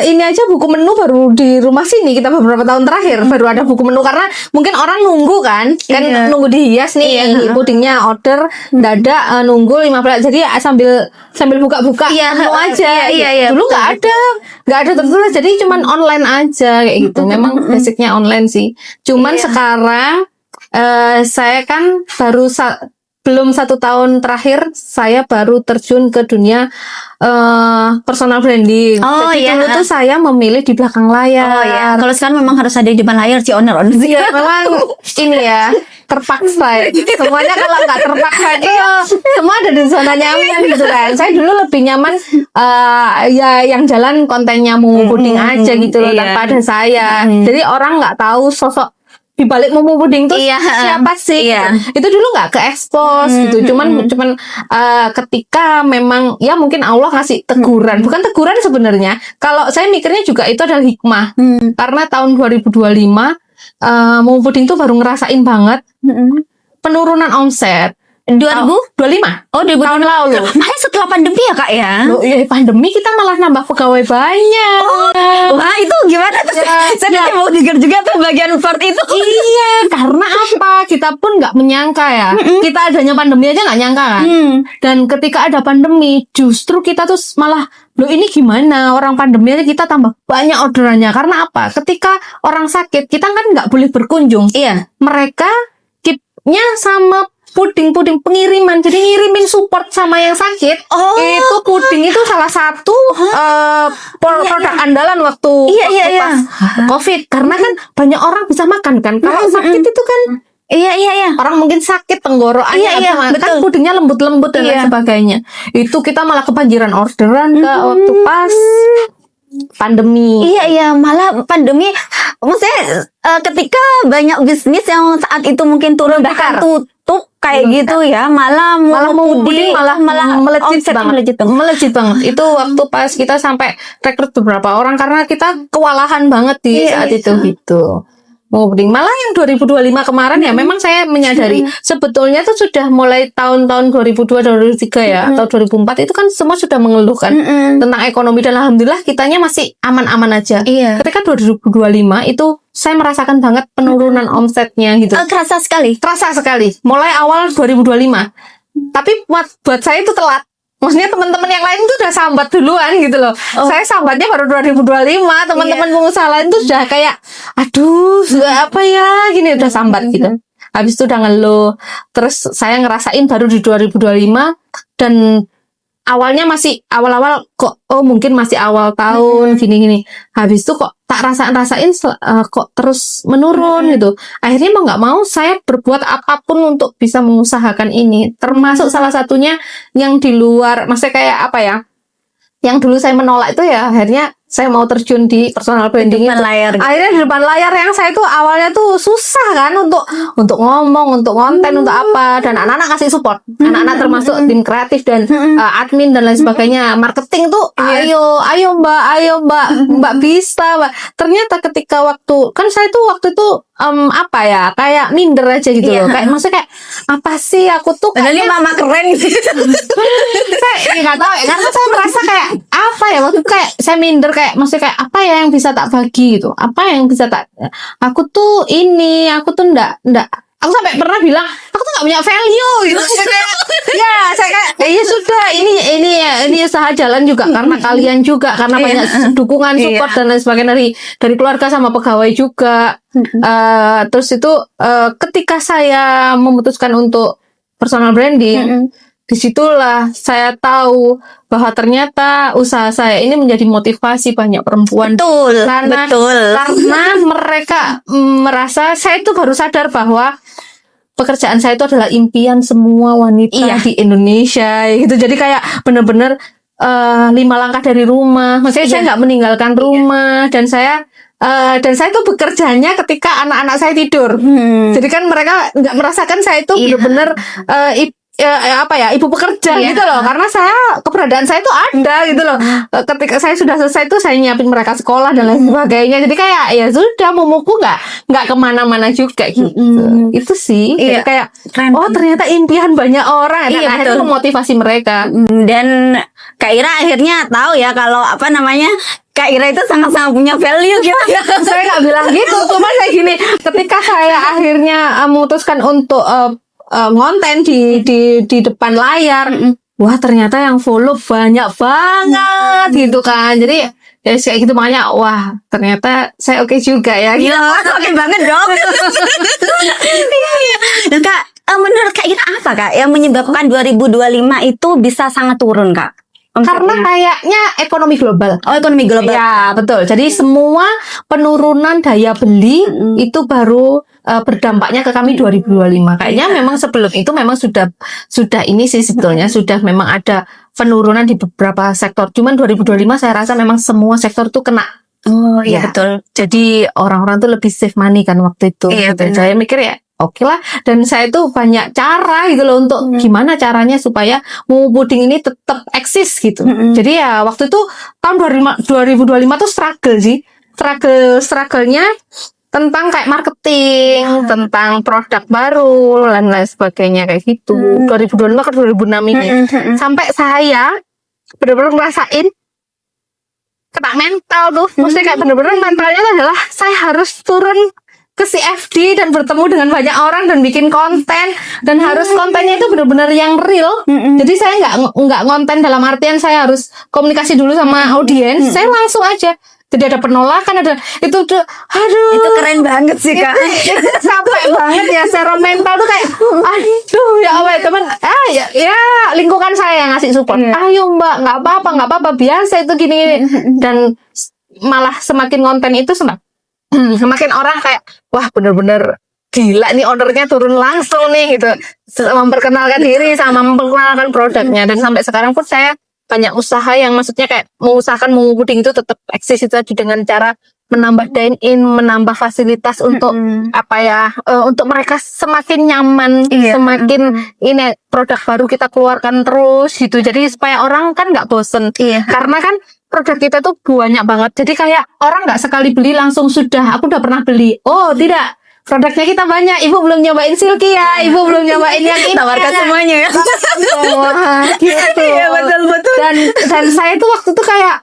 ini aja buku menu baru di rumah sini kita beberapa tahun terakhir baru ada buku menu karena mungkin orang nunggu kan nunggu dihias nih pudingnya order dadak nunggu 15 jadi sambil buka-buka menu aja. Dulu nggak ada tertulis jadi cuman online aja kayak gitu. Memang basicnya online sih. Cuman sekarang saya kan baru belum 1 tahun terakhir saya baru terjun ke dunia personal branding. Jadi dulu tuh saya memilih di belakang layar. Kalau sekarang memang harus ada di depan layar sih owner sih. Memang ini ya terpaksa. Semuanya kalau nggak terpaksa semua ada di zona nyaman gitu kan. Saya dulu lebih nyaman yang jalan kontennya Momo Puding aja gitu loh tanpa ada saya. Jadi orang nggak tahu sosok di balik Momo Puding tuh siapa sih itu dulu nggak ke-expose gitu cuman ketika memang ya mungkin Allah ngasih teguran bukan teguran sebenarnya kalau saya mikirnya juga itu adalah hikmah karena tahun 2025 Momo Puding tuh baru ngerasain banget penurunan omset 2025 tahun lalu. Makanya setelah pandemi ya Kak ya. Pandemi kita malah nambah pegawai banyak. Wah itu gimana tuh? Saya mau denger juga tuh bagian part itu. Karena apa? Kita pun nggak menyangka ya. Kita adanya pandemi aja nggak nyangka kan. Dan ketika ada pandemi, justru kita tuh malah ini gimana? Orang pandemi aja kita tambah banyak orderannya. Karena apa? Ketika orang sakit, kita kan nggak boleh berkunjung. Mereka keep-nya sama puding pengiriman, jadi ngirimin support sama yang sakit. Itu puding itu salah satu produk andalan waktu pas COVID karena kan banyak orang bisa makan kan. Kalau sakit itu kan orang mungkin sakit tenggorokannya kan pudingnya lembut-lembut dan lain sebagainya. Itu kita malah kebanjiran orderan waktu pas pandemi. Malah pandemi maksudnya ketika banyak bisnis yang saat itu mungkin turun bahkan tutup tutup kayak gitu ya, malah puding malah melejit omsetnya banget. Melejit banget. Itu waktu pas kita sampai rekrut beberapa orang karena kita kewalahan banget di saat itu gitu. Mau puding. Malah yang 2025 kemarin ya memang saya menyadari sebetulnya tuh sudah mulai tahun-tahun 2002 2003 ya atau 2004 itu kan semua sudah mengeluhkan tentang ekonomi dan alhamdulillah kitanya masih aman-aman aja. Iya. Ketika 2025 itu saya merasakan banget penurunan omsetnya gitu. Terasa sekali. Terasa sekali. Mulai awal 2025. Tapi buat saya itu telat. Maksudnya teman-teman yang lain tuh udah sambat duluan gitu loh. Saya sambatnya baru 2025. Teman-teman pengusaha lain tuh sudah kayak, aduh, sudah apa ya, gini udah sambat gitu. Habis itu udah ngeluh. Terus saya ngerasain baru di 2025 dan awalnya masih awal-awal kok mungkin masih awal tahun gini-gini. Habis itu kok tak rasain kok terus menurun gitu. Akhirnya mau nggak mau saya berbuat apapun untuk bisa mengusahakan ini. Termasuk salah satunya yang di luar, maksudnya kayak apa ya? Yang dulu saya menolak itu ya akhirnya saya mau terjun di personal branding itu. Layar. Akhirnya di depan layar yang saya tuh awalnya tuh susah kan untuk ngomong, untuk konten, untuk apa, dan anak-anak kasih support. Anak-anak termasuk tim kreatif dan admin dan lain sebagainya. Marketing tuh ayo Mbak bisa, Mbak. Ternyata ketika waktu saya tuh waktu itu apa ya, kayak minder aja gitu loh. Kayak maksudnya kayak apa sih aku tuh Ini mama keren gitu. saya nggak tahu ya, karena saya merasa kayak apa ya waktu itu kayak saya minder kayak maksudnya kayak apa ya yang bisa tak bagi gitu, apa yang bisa tak aku tuh ndak aku sampai pernah bilang aku tuh nggak punya value gitu. Saya kayak ya sudah ini usaha jalan juga karena kalian juga karena banyak dukungan support dan lain sebagainya dari keluarga sama pegawai juga. Terus itu ketika saya memutuskan untuk personal branding, disitulah saya tahu bahwa ternyata usaha saya ini menjadi motivasi banyak perempuan. Betul. Karena mereka merasa, saya itu baru sadar bahwa pekerjaan saya itu adalah impian semua wanita di Indonesia gitu. Jadi kayak benar-benar 5 langkah dari rumah. Maksudnya saya nggak meninggalkan rumah dan saya tuh bekerjanya ketika anak-anak saya tidur. Jadi kan mereka nggak merasakan saya itu benar-benar ibu pekerja gitu loh, karena keberadaan saya itu ada gitu loh. Ketika saya sudah selesai tuh saya nyiapin mereka sekolah dan lain sebagainya. Jadi kayak ya sudah momoku nggak kemana-mana juga gitu. Itu sih jadi kayak ternyata impian banyak orang dan akhirnya itu memotivasi mereka. Dan Kak Ira akhirnya tahu ya kalau apa namanya, Kak Ira itu sangat-sangat punya value gitu. Saya nggak bilang gitu, cuma saya gini, ketika saya akhirnya memutuskan untuk ngonten di depan layar, wah ternyata yang follow banyak banget gitu kan. Jadi ya kayak gitu, makanya wah ternyata saya oke juga ya. Gila, oke banget dong. Dan Kak, menurut Kak Ira apa Kak yang menyebabkan 2025 itu bisa sangat turun Kak? Karena kayaknya ekonomi global. Ekonomi global. Ya, betul. Jadi semua penurunan daya beli itu baru berdampaknya ke kami 2025. Kayaknya memang sebelum itu memang sudah ini sih sebetulnya sudah memang ada penurunan di beberapa sektor. Cuman 2025 saya rasa memang semua sektor tuh kena. Oh iya betul. Jadi orang-orang tuh lebih save money kan waktu itu. Iya, gitu. Saya mikir ya oke lah, dan saya tuh banyak cara gitu loh untuk gimana caranya supaya Momo Puding ini tetap eksis gitu. Jadi ya waktu itu tahun 2025 tuh struggle sih. Struggle-nya tentang kayak marketing, tentang produk baru dan lain sebagainya kayak gitu. 2025 ke 2006 ini. Sampai saya benar-benar ngerasain kena mental tuh. Maksudnya kayak benar-benar mentalnya adalah saya harus turun ke CFD dan bertemu dengan banyak orang dan bikin konten, dan harus kontennya itu benar-benar yang real. Jadi saya nggak ngonten dalam artian saya harus komunikasi dulu sama audiens. Saya langsung aja. Jadi ada penolakan, ada itu tuh, aduh. Itu keren banget sih Kak. Itu sampai banget ya, secara mental tuh kayak, aduh ya Allah teman, ya lingkungan saya yang ngasih support. Ayo Mbak, nggak apa-apa, biasa itu gini. Dan malah semakin konten itu semakin orang kayak, wah bener-bener gila nih, ownernya turun langsung nih gitu, memperkenalkan diri sama memperkenalkan produknya. Dan sampai sekarang pun saya banyak usaha yang maksudnya kayak mengusahakan Momo Puding itu tetap eksis itu tadi dengan cara menambah dine-in, menambah fasilitas untuk untuk mereka semakin nyaman, semakin ini produk baru kita keluarkan terus gitu. Jadi supaya orang kan nggak bosen. Karena kan produk kita tuh banyak banget. Jadi kayak orang nggak sekali beli langsung sudah, aku udah pernah beli. Oh tidak, produknya kita banyak. Ibu belum nyobain Silky ya, ibu belum nyobain yang ini. Tawarkan semuanya ya. Wah, gitu. Iya betul. Dan saya tuh waktu itu kayak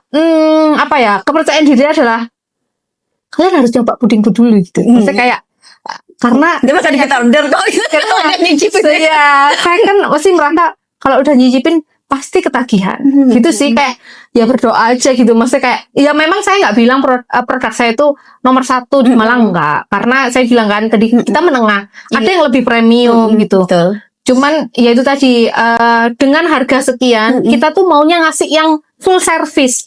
kepercayaan diri adalah kalian harus coba pudingku dulu gitu. Maksudnya kayak karena Dia bakal kita order kok. Kita udah nyicipin. ya saya kan masih merasa kalau udah nyicipin pasti ketagihan gitu sih, kayak ya berdoa aja gitu. Maksudnya kayak ya memang saya nggak bilang produk saya itu nomor 1 di Malang, enggak, karena saya bilang kan tadi kita menengah, ada yang lebih premium gitu. Betul. Cuman ya itu tadi dengan harga sekian kita tuh maunya ngasih yang full service.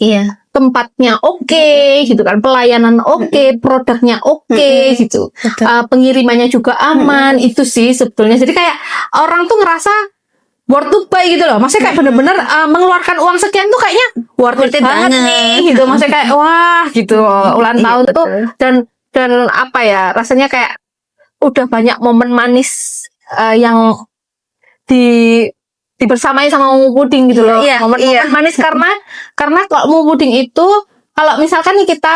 Tempatnya oke, gitu kan, pelayanan oke, produknya oke, gitu, pengirimannya juga aman, itu sih sebetulnya. Jadi kayak orang tuh ngerasa worth to buy gitu loh. Maksudnya kayak bener-bener mengeluarkan uang sekian tuh kayaknya worth it banget nih, gitu. Maksudnya kayak wah, gitu, ulang tahun tuh dan apa ya, rasanya kayak udah banyak momen manis yang dibersamai sama Mumu Puding gitu loh. Momen manis karena kalau Mumu Puding itu kalau misalkan nih kita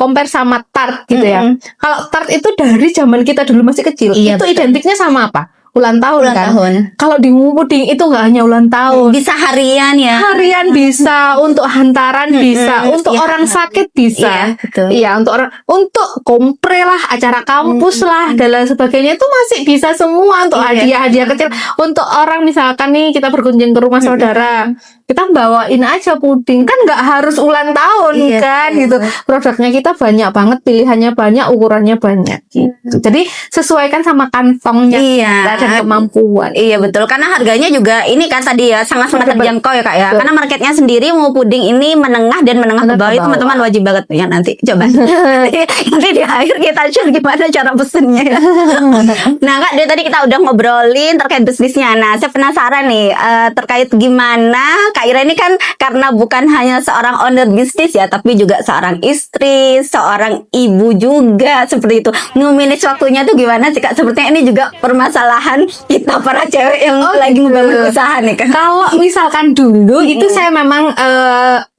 compare sama tart gitu ya. Kalau tart itu dari zaman kita dulu masih kecil, itu identiknya sama apa? Ulang tahun kan. Kalau di Mumu Puding itu nggak hanya ulang tahun. Bisa harian ya. Harian bisa, untuk hantaran bisa, untuk orang sakit bisa. Iya, untuk kompre lah, acara kampus lah dan lain sebagainya itu masih bisa semua, untuk hadiah-hadiah kecil. Untuk orang misalkan nih kita berkunjung ke rumah saudara, kita bawain aja puding, kan nggak harus ulang tahun kan gitu. Produknya kita banyak banget, pilihannya banyak, ukurannya banyak gitu. Jadi sesuaikan sama kantongnya dan kemampuan. Iya betul, karena harganya juga ini kan tadi ya sangat-sangat terjangkau ya Kak ya. Karena marketnya sendiri Mumu Puding ini menengah dan menengah ke bawah, itu teman-teman wajib banget ya nanti coba. Nanti di akhir kita share gimana cara pesennya ya. Nah Kak, dari tadi kita udah ngobrolin terkait bisnisnya. Nah saya penasaran nih terkait gimana Kak Ira ini kan karena bukan hanya seorang owner bisnis ya, tapi juga seorang istri, seorang ibu juga seperti itu. Nge-manage waktunya tuh gimana sih Kak? Sepertinya ini juga permasalahan kita para cewek yang lagi membangun usaha nih kan. Kalau misalkan dulu itu saya memang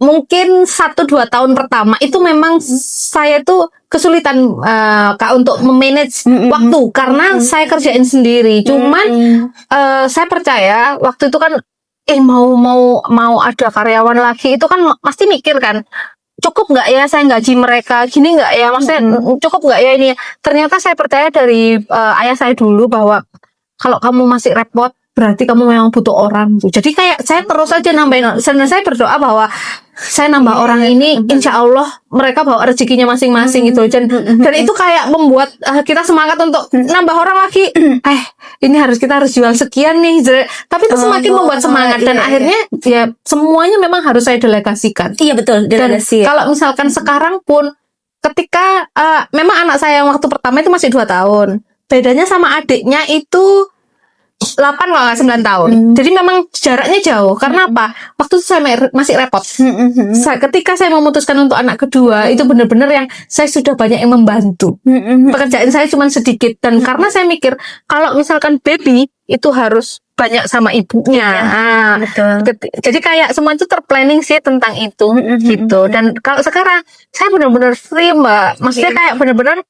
mungkin 1-2 tahun pertama itu memang saya tuh kesulitan Kak untuk memanage waktu karena saya kerjain sendiri. Cuman saya percaya waktu itu kan mau ada karyawan lagi itu kan pasti mikir kan, cukup nggak ya saya gaji mereka, gini nggak ya, maksudnya cukup nggak ya ini. Ternyata saya percaya dari ayah saya dulu bahwa kalau kamu masih repot berarti kamu memang butuh orang. Jadi kayak saya terus aja nambahin. Sebenarnya saya berdoa bahwa saya nambah orang ini, insya Allah mereka bawa rezekinya masing-masing gitu. Dan itu kayak membuat kita semangat untuk nambah orang lagi. Kita harus jual sekian nih. Tapi itu semakin membuat semangat dan akhirnya ya semuanya memang harus saya delegasikan. Iya betul, delegasi. Dan kalau misalkan sekarang pun ketika memang anak saya yang waktu pertama itu masih 2 tahun. Bedanya sama adiknya itu 8 kalau nggak 9 tahun. Jadi memang jaraknya jauh. Karena apa? Waktu itu saya masih repot. Ketika saya memutuskan untuk anak kedua, itu benar-benar yang saya sudah banyak yang membantu. Pekerjaan saya cuma sedikit. Dan karena saya mikir, kalau misalkan baby, itu harus banyak sama ibunya. Jadi kayak semua itu terplanning sih tentang itu. Gitu. Dan kalau sekarang, saya benar-benar free Mbak. Maksudnya kayak benar-benar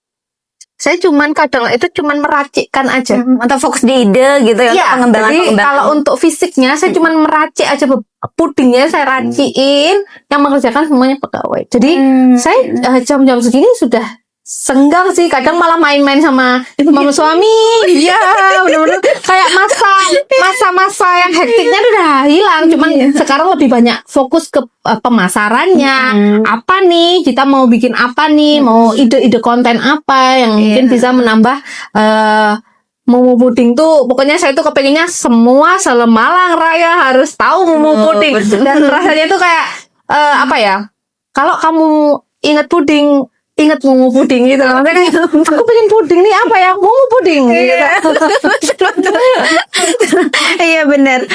saya kadang itu meracikkan aja atau fokus di ide gitu ya, untuk pengembangan. Jadi kalau untuk fisiknya saya meracik aja, pudingnya saya raciin, yang mengerjakan semuanya pegawai. Jadi saya jam-jam segini sudah senggang sih, kadang malah main-main sama suami. Iya, benar-benar kayak masa-masa yang hektiknya udah hilang. Cuman sekarang lebih banyak fokus ke pemasarannya. Apa nih kita mau bikin apa nih, mau ide-ide konten apa yang mungkin bisa menambah Mumu Puding tuh. Pokoknya saya tuh kepengennya semua Malang Raya harus tahu Mumu Puding. Dan rasanya tuh kayak kalau kamu ingat puding, inget mumu puding gitu. Maksudnya kayak, aku pengen puding nih apa ya? Mumu puding gitu. Iya benar.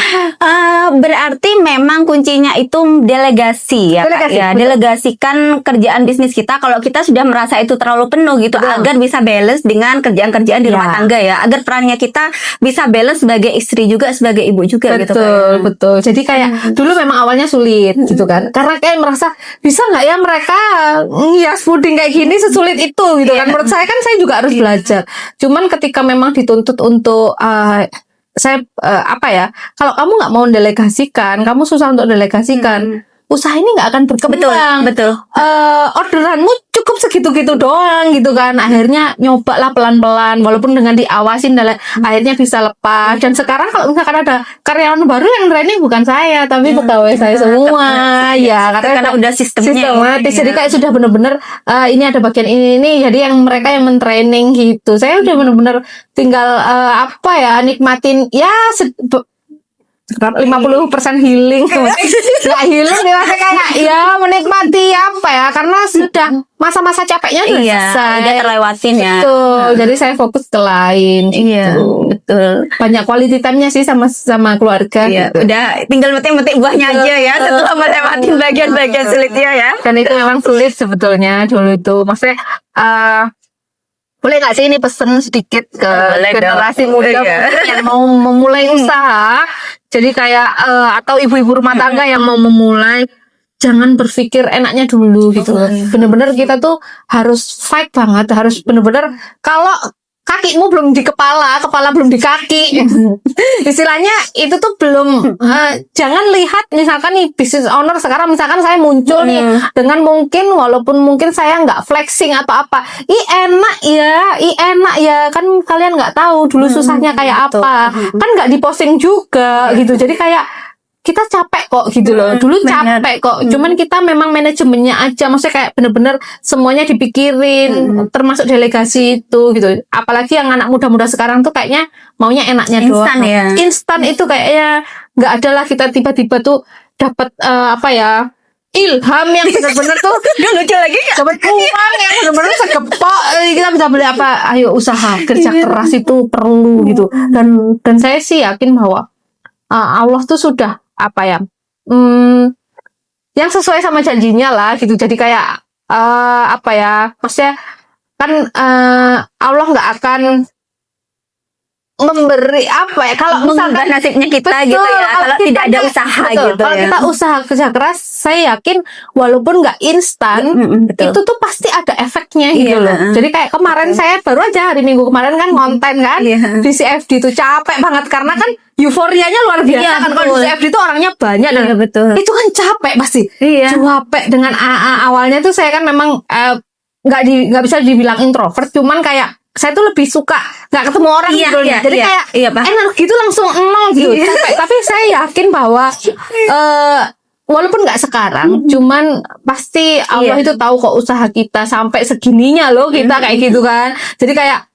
Berarti memang kuncinya itu delegasi ya, Kak? Delegasi, Ya, betul. delegasikan kerjaan bisnis kita kalau kita sudah merasa itu terlalu penuh gitu, Betul. agar bisa balance dengan kerjaan-kerjaan di Ya. rumah tangga ya, agar perannya kita bisa balance sebagai istri juga, sebagai ibu juga gitu, Kak, Betul, ya. betul. Jadi kayak dulu memang awalnya sulit gitu kan. Karena kayak merasa bisa nggak ya mereka ngias puding kayak gini sesulit itu gitu kan. Menurut saya kan saya juga harus belajar. Cuman ketika memang dituntut untuk saya apa ya? Kalau kamu nggak mau delegasikan, kamu susah untuk delegasikan. Usaha ini nggak akan berkembang. Betul. Orderanmu cukup segitu-gitu doang gitu kan. Akhirnya nyoba lah pelan-pelan, walaupun dengan diawasin dan akhirnya bisa lepas. Dan sekarang kalau misalkan ada karyawan baru yang training bukan saya, tapi pegawai saya semua. Ya, Karena udah sistemnya. sistematis. Ya. Jadi kayak sudah benar-benar ini ada bagian ini. Jadi yang mereka yang mentraining gitu. Saya udah benar-benar tinggal apa ya, nikmatin ya 50% healing. Nggak healing nih, maksudnya kayak ya menikmati apa ya, karena sudah masa-masa capeknya sudah Iya, selesai. udah terlewatin ya. Betul. Jadi saya fokus ke lain. Iya, gitu. betul. Banyak quality time-nya sih sama keluarga. Iya, gitu. udah tinggal metik-metik buahnya aja ya setelah melewatin bagian-bagian sulitnya ya. Dan itu memang sulit sebetulnya dulu itu. Maksudnya boleh nggak sih ini pesen sedikit ke Boleh dong. generasi muda Iya. yang mau memulai usaha. Jadi kayak atau ibu-ibu rumah tangga yang mau memulai, jangan berpikir enaknya dulu gitu. Bener-bener kita tuh harus fight banget, harus bener-bener kalau kakimu belum di kepala belum di kaki. Istilahnya itu tuh belum jangan lihat misalkan nih business owner sekarang, misalkan saya muncul nih dengan mungkin walaupun mungkin saya nggak flexing atau apa, enak ya kan kalian nggak tahu dulu susahnya kayak betul. apa, kan nggak diposting juga gitu. Jadi kayak kita capek kok gitu loh. Dulu bener. capek kok. Cuman kita memang manajemennya aja. Maksudnya kayak bener-bener semuanya dipikirin. Termasuk delegasi itu gitu. Apalagi yang anak muda-muda sekarang tuh kayaknya maunya enaknya Instan doang. ya. Instan itu kayaknya nggak ada lah kita tiba-tiba tuh dapat apa ya, ilham yang bener-bener tuh Lucu lagi Kak. dapat uang yang benar-benar segepok, kita bisa beli apa, ayo usaha, kerja keras itu perlu gitu. Dan saya sih yakin bahwa Allah tuh sudah apa ya, yang sesuai sama janjinya lah gitu. Jadi kayak apa ya, maksudnya kan Allah nggak akan memberi apa ya kalau Mengubah misalkan nasibnya kita gitu ya, kalau kita tidak ada kayak- usaha betul, gitu kalau ya. kita usaha kerja keras, saya yakin walaupun nggak instan, Betul. itu tuh pasti ada efeknya gitu Iya. loh. Jadi kayak kemarin saya baru aja hari Minggu kemarin kan konten kan Iya. di CFD tuh capek banget karena kan euforianya luar biasa Iya, kan. Kalau di betul. CFD tuh orangnya banyak dan Iya, betul. itu kan capek pasti. Iya. Capek dengan awalnya tuh saya kan memang nggak bisa dibilang introvert, cuman kayak saya tuh lebih suka nggak ketemu orang Iya, gitu. iya, Jadi iya. kayak Iya, Pak. energi tuh langsung nol gitu. Iya. Capek. Tapi saya yakin bahwa walaupun nggak sekarang, cuman pasti Allah Iya. itu tahu kok usaha kita sampai segininya loh kita kayak gitu kan. Jadi kayak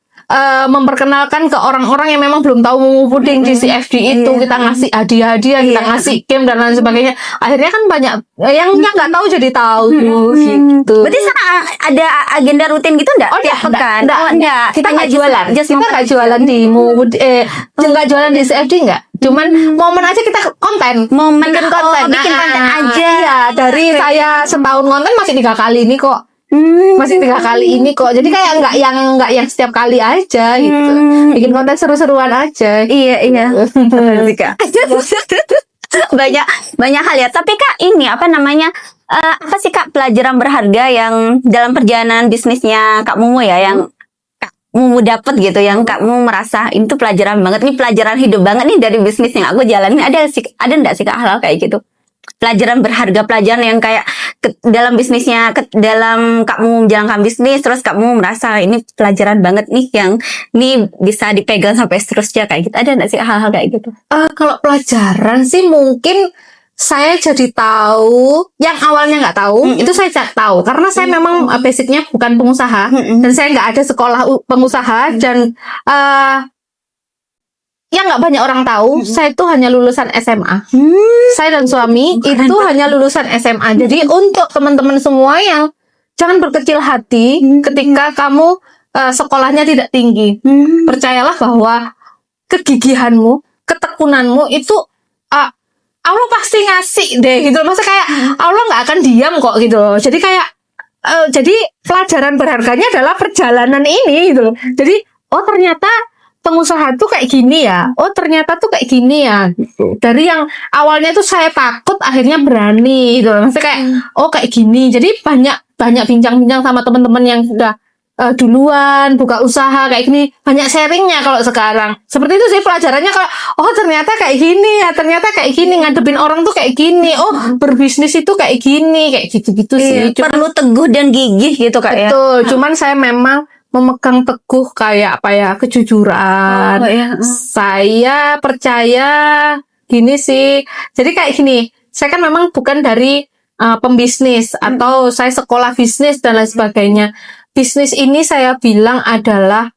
memperkenalkan ke orang-orang yang memang belum tahu Mumu Puding di CFD itu, Iya. kita ngasih hadiah-hadiah, kita Iya. ngasih game dan lain sebagainya. Akhirnya kan banyak yang nggak tahu jadi tahu gitu. Berarti ada agenda rutin gitu enggak? Oh, Tiap enggak, pekan? enggak, Oh, enggak. kita nggak jualan. Just Kita nggak jualan di nggak jualan di CFD nggak. Cuman momen aja kita konten. Momen, bikin konten. bikin konten aja. Iya, dari saya setahun konten masih 3 kali ini kok. Masih 3 kali ini kok. Jadi kayak nggak yang setiap kali aja gitu. Bikin konten seru-seruan aja. Iya. Kak. banyak hal ya. Tapi Kak, ini apa namanya? Apa sih Kak pelajaran berharga yang dalam perjalanan bisnisnya Kak Mumu ya, yang Kak Mumu dapat gitu, yang Kak Mumu merasa itu pelajaran banget, ini pelajaran hidup banget nih dari bisnis yang aku jalanin. Ada enggak sih Kak hal-hal kayak gitu? Pelajaran berharga, pelajaran yang kayak dalam bisnisnya, dalam Kakmu menjalankan bisnis, terus Kakmu merasa ini pelajaran banget nih, yang ini bisa dipegang sampai seterusnya kayak gitu. Ada nggak sih hal-hal kayak gitu? Kalau pelajaran sih mungkin saya jadi tahu yang awalnya nggak tahu, itu saya tahu karena saya memang basicnya bukan pengusaha dan saya nggak ada sekolah pengusaha dan yang nggak banyak orang tahu, saya itu hanya lulusan SMA. Saya dan suami itu hanya lulusan SMA. Jadi untuk teman-teman semua yang jangan berkecil hati ketika kamu sekolahnya tidak tinggi. Percayalah bahwa kegigihanmu, ketekunanmu itu Allah pasti ngasih deh gitu. Maksudnya kayak Allah nggak akan diam kok gitu loh. Jadi kayak jadi pelajaran berharganya adalah perjalanan ini gitu loh. Jadi ternyata pengusaha tuh kayak gini ya. Ternyata tuh kayak gini ya gitu. Dari yang awalnya tuh saya takut akhirnya berani gitu loh. Maksudnya kayak kayak gini. Jadi banyak bincang-bincang sama teman-teman yang sudah duluan buka usaha kayak gini, banyak sharingnya kalau sekarang. Seperti itu sih pelajarannya, kalau ternyata kayak gini ya, ternyata kayak gini, ngadepin orang tuh kayak gini, berbisnis itu kayak gini, kayak gitu-gitu sih. Perlu teguh dan gigih gitu Kak ya. Betul, cuman saya memang memegang teguh kayak apa ya, kejujuran. Saya percaya gini sih. Jadi kayak gini, saya kan memang bukan dari pembisnis atau saya sekolah bisnis dan lain sebagainya. Bisnis ini saya bilang adalah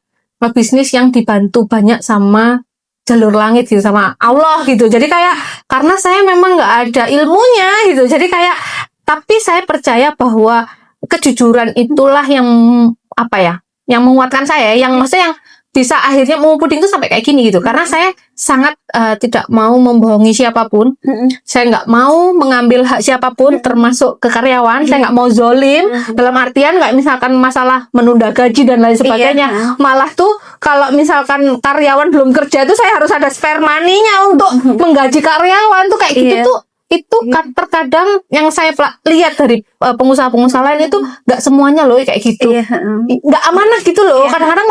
bisnis yang dibantu banyak sama jalur langit gitu, sama Allah gitu. Jadi kayak karena saya memang nggak ada ilmunya gitu. Jadi kayak tapi saya percaya bahwa kejujuran itulah yang apa ya, yang menguatkan saya, yang maksudnya yang bisa akhirnya mau puding itu sampai kayak gini gitu. Karena saya sangat tidak mau membohongi siapapun. Saya nggak mau mengambil hak siapapun, termasuk ke karyawan. Saya nggak mau zolim. Dalam artian kayak misalkan masalah menunda gaji dan lain sebagainya. Malah tuh kalau misalkan karyawan belum kerja tuh saya harus ada spare money-nya untuk menggaji karyawan tuh kayak gitu tuh. Itu kan terkadang yang saya lihat dari pengusaha-pengusaha lain itu nggak semuanya loh kayak gitu, nggak amanah gitu loh. Kadang-kadang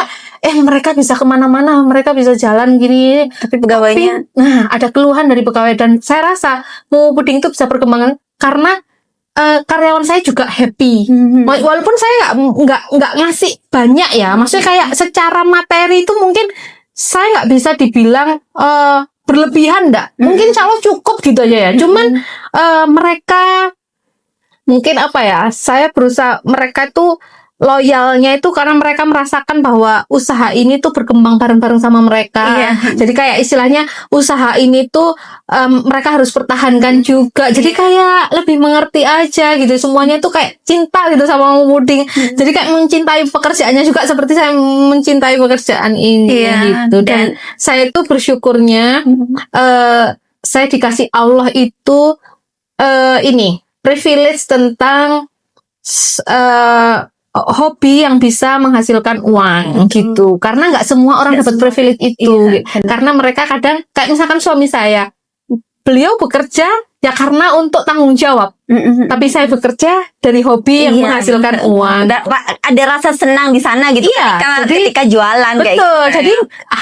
mereka bisa kemana-mana, mereka bisa jalan gini, tapi pegawainya ada keluhan dari pegawai. Dan saya rasa mau puding itu bisa berkembang karena karyawan saya juga happy, walaupun saya nggak ngasih banyak ya. Maksudnya kayak secara materi itu mungkin saya nggak bisa dibilang berlebihan enggak, mungkin insya Allah cukup gitu aja ya. Cuman mereka mungkin apa ya, saya berusaha, mereka itu loyalnya itu karena mereka merasakan bahwa usaha ini tuh berkembang bareng-bareng sama mereka. Jadi kayak istilahnya usaha ini tuh mereka harus pertahankan juga. Jadi kayak lebih mengerti aja gitu. Semuanya tuh kayak cinta gitu sama puding. Jadi kayak mencintai pekerjaannya juga seperti saya mencintai pekerjaan ini gitu. Dan saya tuh bersyukurnya saya dikasih Allah itu ini privilege tentang hobi yang bisa menghasilkan uang gitu. Karena nggak semua orang dapat privilege itu. Karena mereka kadang kayak misalkan suami saya, beliau bekerja ya karena untuk tanggung jawab. Tapi saya bekerja dari hobi yang menghasilkan uang. Ada rasa senang di sana gitu. Ketika jualan kayak gitu. Jadi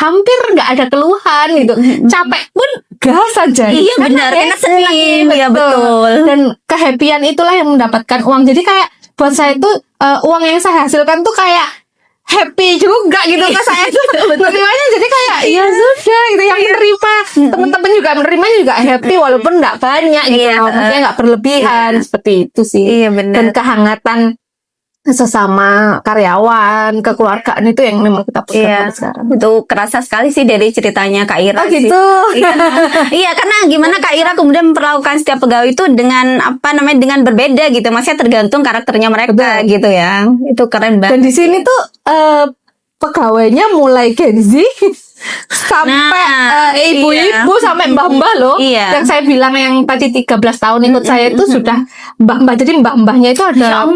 hampir nggak ada keluhan gitu. Capek pun gas aja. Iya benar. Enak senang. Iya betul. Dan kehappyan itulah yang mendapatkan uang. Jadi kayak buat saya tuh uang yang saya hasilkan tuh kayak happy juga gitu ke saya tuh menerimanya. Jadi kayak ya sudah gitu, yang menerima teman-teman juga menerimanya juga happy walaupun nggak banyak gitu, maksudnya nggak berlebihan seperti itu sih. Dan kehangatan sesama karyawan, kekeluargaan itu yang memang kita pegang sekarang. Itu kerasa sekali sih dari ceritanya Kak Ira. Gitu. Iya, karena gimana Kak Ira kemudian memperlakukan setiap pegawai itu dengan dengan berbeda gitu. Maksudnya tergantung karakternya mereka gitu ya. Itu keren banget. Dan di sini tuh pegawainya mulai Gen Z sampai ibu-ibu sampai mbah-mbah loh. Yang saya bilang yang tadi 13 tahun ikut saya itu sudah mbah-mbah. Jadi mbah-mbahnya itu ada.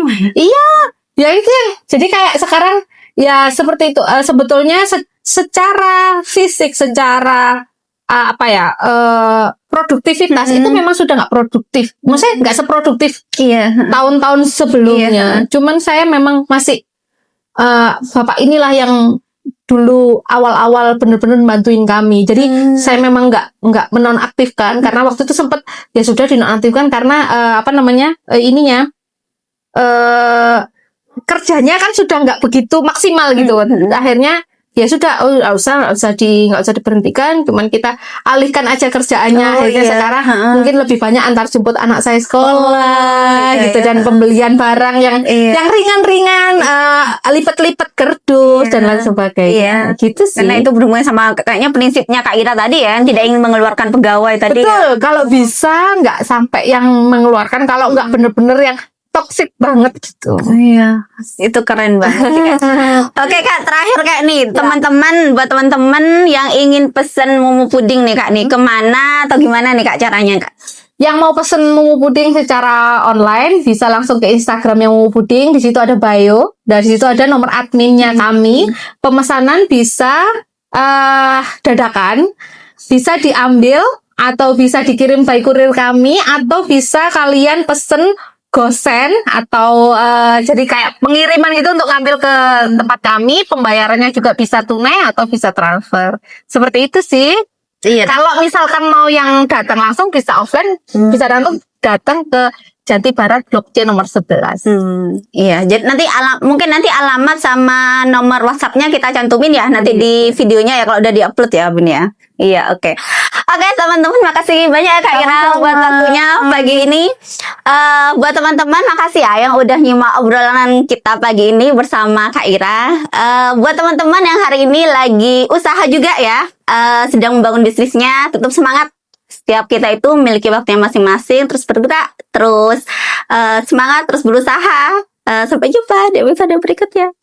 Ya itu yang jadi kayak sekarang ya seperti itu. Sebetulnya secara fisik, secara produktivitas itu memang sudah nggak produktif. Maksudnya nggak seproduktif tahun-tahun sebelumnya. Cuman saya memang masih bapak inilah yang dulu awal-awal benar-benar bantuin kami. Jadi saya memang nggak menonaktifkan karena waktu itu sempat ya sudah dinonaktifkan karena ininya kerjanya kan sudah nggak begitu maksimal gitu. Akhirnya ya sudah nggak usah diberhentikan, cuman kita alihkan aja kerjaannya. Akhirnya sekarang mungkin lebih banyak antar jemput anak saya sekolah gitu, dan pembelian barang yang ringan-ringan, lipat-lipat kerdus dan lain sebagainya gitu sih. Karena itu berhubungan sama kayaknya prinsipnya Kak Ira tadi ya, tidak ingin mengeluarkan pegawai tadi. Betul, kalau bisa nggak sampai yang mengeluarkan, kalau nggak bener-bener yang toxic banget gitu. Iya, itu keren banget. Oke Kak, terakhir Kak nih, teman-teman, buat teman-teman yang ingin pesen mumu puding nih Kak nih, kemana atau gimana nih Kak caranya Kak? Yang mau pesen Mumu Puding secara online bisa langsung ke Instagramnya Mumu Puding. Di situ ada bio, dari situ ada nomor adminnya kami. Pemesanan bisa dadakan, bisa diambil atau bisa dikirim by kurir kami, atau bisa kalian pesen gosen atau jadi kayak pengiriman itu untuk ngambil ke tempat kami. Pembayarannya juga bisa tunai atau bisa transfer. Seperti itu sih. Iya. Kalau misalkan mau yang datang langsung bisa offline, bisa datang ke Jati Barat Blok C nomor 11. Iya, jadi nanti mungkin nanti alamat sama nomor WhatsApp-nya kita cantumin ya nanti di videonya ya kalau udah diupload ya Bun ya. Iya, oke. Oke, teman-teman, makasih banyak ya Kak Ira buat waktunya pagi ini. Buat teman-teman, makasih ya yang udah nyimak obrolan kita pagi ini bersama Kak Ira. Buat teman-teman yang hari ini lagi usaha juga ya, sedang membangun bisnisnya, tetap semangat. Setiap kita itu memiliki waktunya masing-masing, terus bergerak, terus semangat, terus berusaha. Sampai jumpa di episode berikutnya.